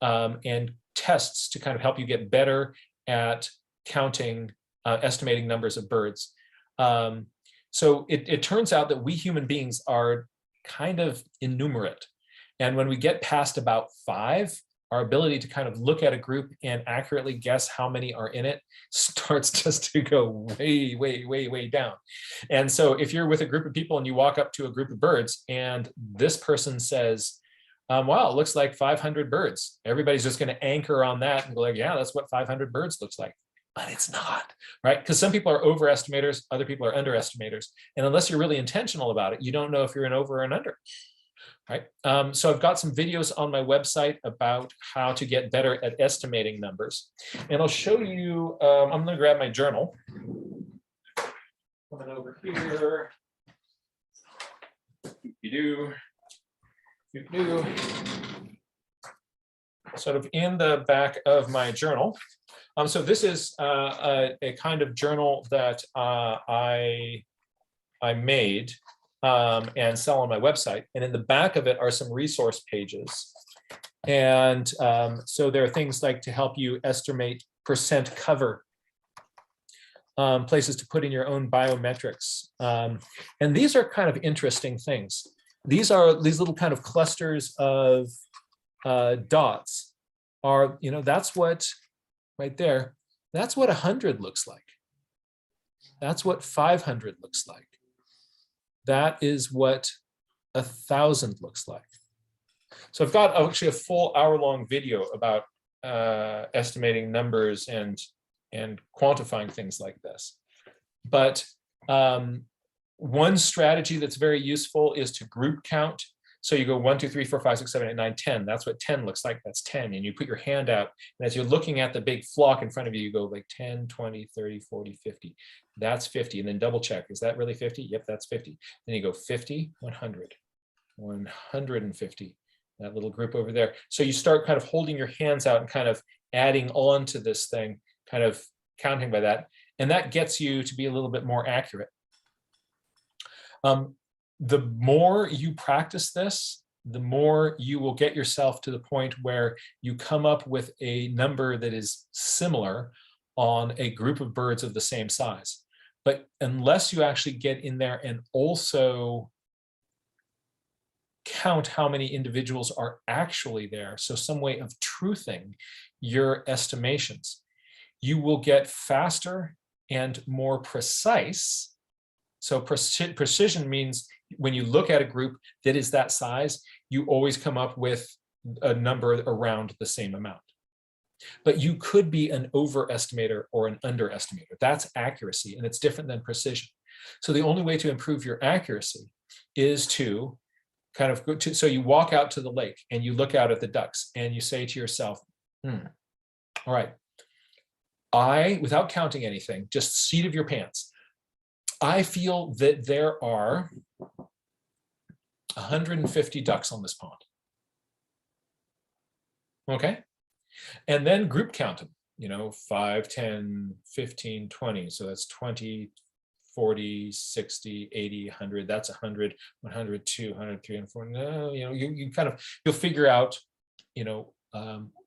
S2: and tests to kind of help you get better at counting, estimating numbers of birds. So it turns out that we human beings are kind of innumerate. And when we get past about 5, our ability to kind of look at a group and accurately guess how many are in it starts just to go way, way, way, way down. And so if you're with a group of people and you walk up to a group of birds and this person says, wow, it looks like 500 birds. Everybody's just going to anchor on that and go like, yeah, that's what 500 birds looks like. But it's not, right? Because some people are overestimators, other people are underestimators. And unless you're really intentional about it, you don't know if you're an over or an under. Right. So I've got some videos on my website about how to get better at estimating numbers. And I'll show you, I'm going to grab my journal. Coming over here. Sort of in the back of my journal. So this is a kind of journal that I made. and sell on my website. And in the back of it are some resource pages. And so there are things like to help you estimate percent cover, places to put in your own biometrics. And these are kind of interesting things. These are these little kind of clusters of dots are, that's what, right there, that's what 100 looks like. That's what 500 looks like. That is what 1,000 looks like. So I've got actually a full hour-long video about estimating numbers and quantifying things like this. But one strategy that's very useful is to group count. So you go 1, 2, 3, 4, 5, 6, 7, 8, 9, 10. That's what 10 looks like. That's 10. And you put your hand out. And as you're looking at the big flock in front of you, you go like 10, 20, 30, 40, 50. That's 50. And then double check. Is that really 50? Yep, that's 50. Then you go 50, 100, 150. That little group over there. So you start kind of holding your hands out and kind of adding on to this thing, kind of counting by that. And that gets you to be a little bit more accurate. The more you practice this, the more you will get yourself to the point where you come up with a number that is similar on a group of birds of the same size. But unless you actually get in there and also count how many individuals are actually there, so some way of truthing your estimations, you will get faster and more precise. So precision means when you look at a group that is that size, you always come up with a number around the same amount. But you could be an overestimator or an underestimator. That's accuracy, and it's different than precision. So the only way to improve your accuracy is to kind of go to, so you walk out to the lake and you look out at the ducks and you say to yourself, all right, without counting anything, just seat of your pants, I feel that there are 150 ducks on this pond. Okay. And then group count them, 5, 10, 15, 20. So that's 20, 40, 60, 80, 100. That's 100, 100, 200, 100, 300, 400. No, you kind of, you'll figure out,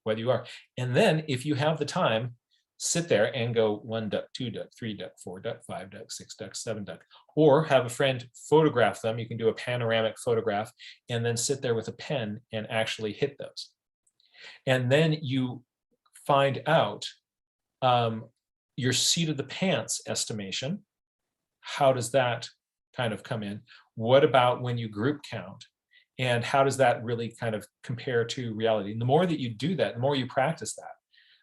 S2: whether you are. And then if you have the time, sit there and go 1 duck, 2 duck, 3 duck, 4 duck, 5 duck, 6 duck, 7 duck, or have a friend photograph them. You can do a panoramic photograph and then sit there with a pen and actually hit those. And then you find out your seat of the pants estimation. How does that kind of come in? What about when you group count? And how does that really kind of compare to reality? And the more that you do that, the more you practice that,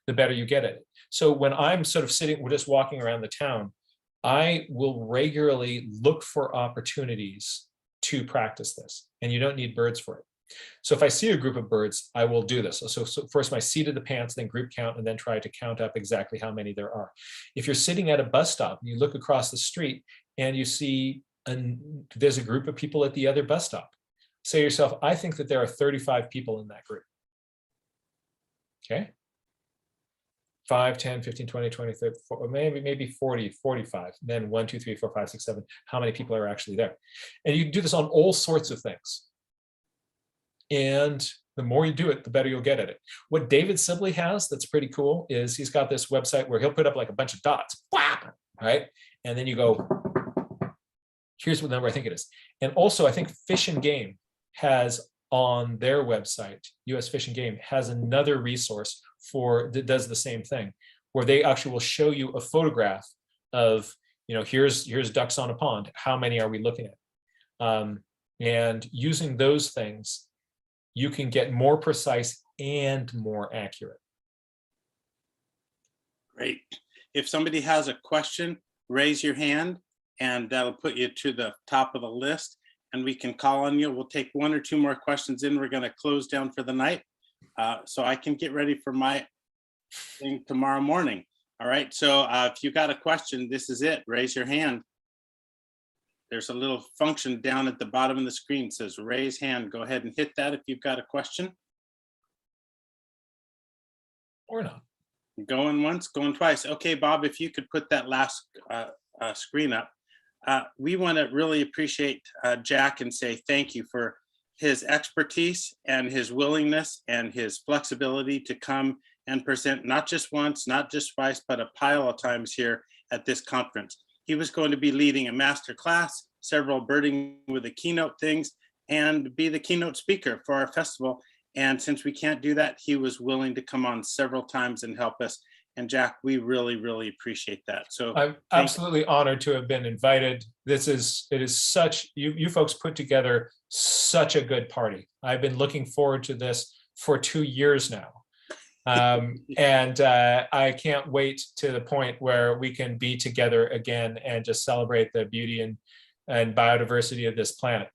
S2: the better you get at it. So when I'm sort of sitting, we're just walking around the town, I will regularly look for opportunities to practice this. And you don't need birds for it. So if I see a group of birds, I will do this. So first my seat of the pants, then group count, and then try to count up exactly how many there are. If you're sitting at a bus stop and you look across the street and you see there's a group of people at the other bus stop, say to yourself, I think that there are 35 people in that group. Okay. 5, 10, 15, 20, 20, 30, 40, maybe 40, 45, then 1, 2, 3, 4, 5, 6, 7, how many people are actually there? And you can do this on all sorts of things. And the more you do it, the better you'll get at it. What David Sibley has that's pretty cool is he's got this website where he'll put up like a bunch of dots, right? And then you go, here's what number I think it is. And also I think Fish and Game has on their website, US Fish and Game has another resource that does the same thing, where they actually will show you a photograph of, here's ducks on a pond. How many are we looking at? And using those things, you can get more precise and more accurate.
S3: Great. If somebody has a question, raise your hand and that'll put you to the top of the list and we can call on you. We'll take 1 or 2 more questions in. We're going to close down for the night. So I can get ready for my thing tomorrow morning. All right. So if you got a question, this is it. Raise your hand. There's a little function down at the bottom of the screen that says raise hand. Go ahead and hit that if you've got a question.
S2: Or not.
S3: Going once, going twice. Okay, Bob, if you could put that last screen up. we want to really appreciate Jack and say thank you for his expertise and his willingness and his flexibility to come and present not just once, not just twice, but a pile of times here at this conference. He was going to be leading a master class, several birding with the keynote things, and be the keynote speaker for our festival. And since we can't do that, he was willing to come on several times and help us. And Jack, we really, really appreciate that. So
S2: I'm absolutely honored to have been invited. It is such, you folks put together such a good party. I've been looking forward to this for 2 years now. And I can't wait to the point where we can be together again and just celebrate the beauty and biodiversity of this planet.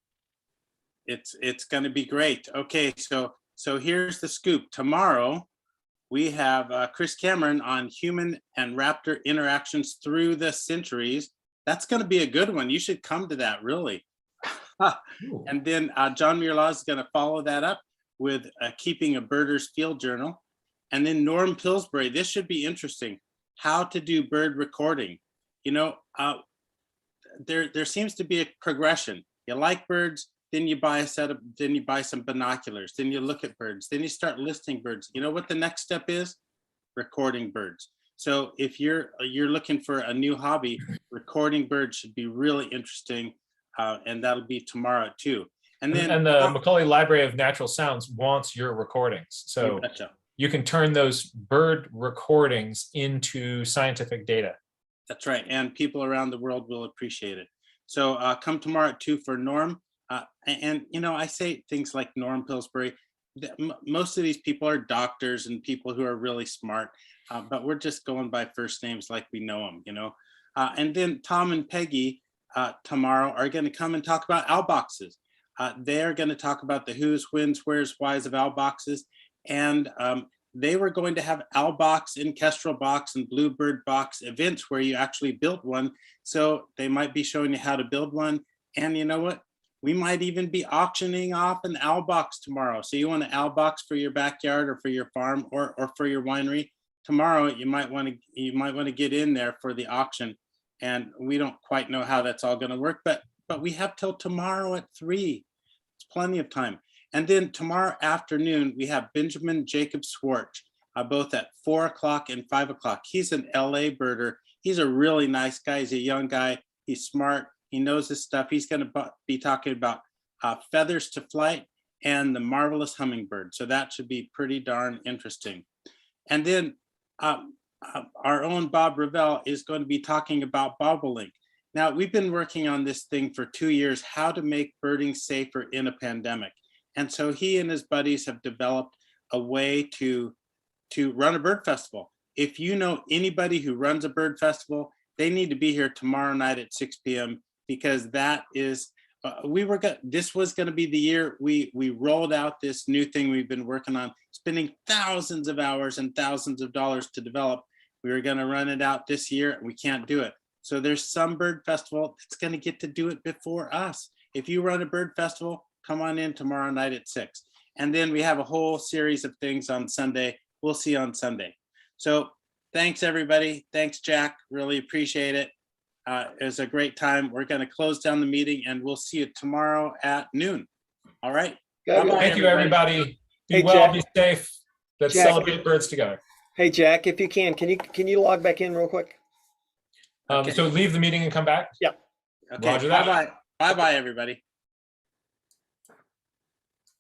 S3: it's going to be great. Okay, so here's the scoop. Tomorrow, we have Chris Cameron on human and raptor interactions through the centuries. That's going to be a good one. You should come to that, really. And then John Muirlaw is going to follow that up with Keeping a Birder's Field Journal. And then Norm Pillsbury, this should be interesting. How to do bird recording. You know, there seems to be a progression. You like birds, then you buy then you buy some binoculars, then you look at birds, then you start listing birds. You know what the next step is? Recording birds. So if you're looking for a new hobby, recording birds should be really interesting, and that'll be tomorrow at 2. And then
S2: the Macaulay Library of Natural Sounds wants your recordings, so you can turn those bird recordings into scientific data.
S3: That's right, and people around the world will appreciate it. So come tomorrow at 2 for Norm. And you know, I say things like Norm Pillsbury. Most of these people are doctors and people who are really smart, but we're just going by first names like we know them, you know. And then Tom and Peggy tomorrow are going to come and talk about owl boxes. They are going to talk about the who's, whens, where's, whys of owl boxes. And they were going to have owl box, Kestrel box, and bluebird box events where you actually built one. So they might be showing you how to build one. And you know what? We might even be auctioning off an owl box tomorrow. So you want an owl box for your backyard or for your farm or for your winery. Tomorrow, you might want to get in there for the auction. And we don't quite know how that's all going to work, but we have till tomorrow at 3. It's plenty of time. And then tomorrow afternoon, we have Benjamin Jacob Swartz, both at 4 o'clock and 5 o'clock. He's an LA birder. He's a really nice guy. He's a young guy. He's smart. He knows his stuff. He's going to be talking about feathers to flight and the marvelous hummingbird. So that should be pretty darn interesting. And then our own Bob Revelle is going to be talking about bobolink. Now, we've been working on this thing for 2 years, how to make birding safer in a pandemic. And so he and his buddies have developed a way to run a bird festival. If you know anybody who runs a bird festival, they need to be here tomorrow night at 6 p.m. because that is, this was going to be the year we rolled out this new thing we've been working on, spending thousands of hours and thousands of dollars to develop. We were going to run it out this year, and we can't do it. So there's some bird festival that's going to get to do it before us. If you run a bird festival, come on in tomorrow night at 6. And then we have a whole series of things on Sunday. We'll see you on Sunday. So thanks, everybody. Thanks, Jack. Really appreciate it. It was a great time. We're going to close down the meeting, and we'll see you tomorrow at noon. All right.
S1: Bye-bye,
S2: Thank you, everybody. Be
S1: Hey,
S2: well,
S1: Jack.
S2: be safe. Let's
S1: Jack.
S2: celebrate birds together.
S1: Hey, Jack, if you can you log back in real quick?
S3: Okay.
S2: So leave the meeting and come back.
S1: Yeah.
S3: Okay.
S2: Roger that.
S3: Bye-bye. Bye-bye, everybody.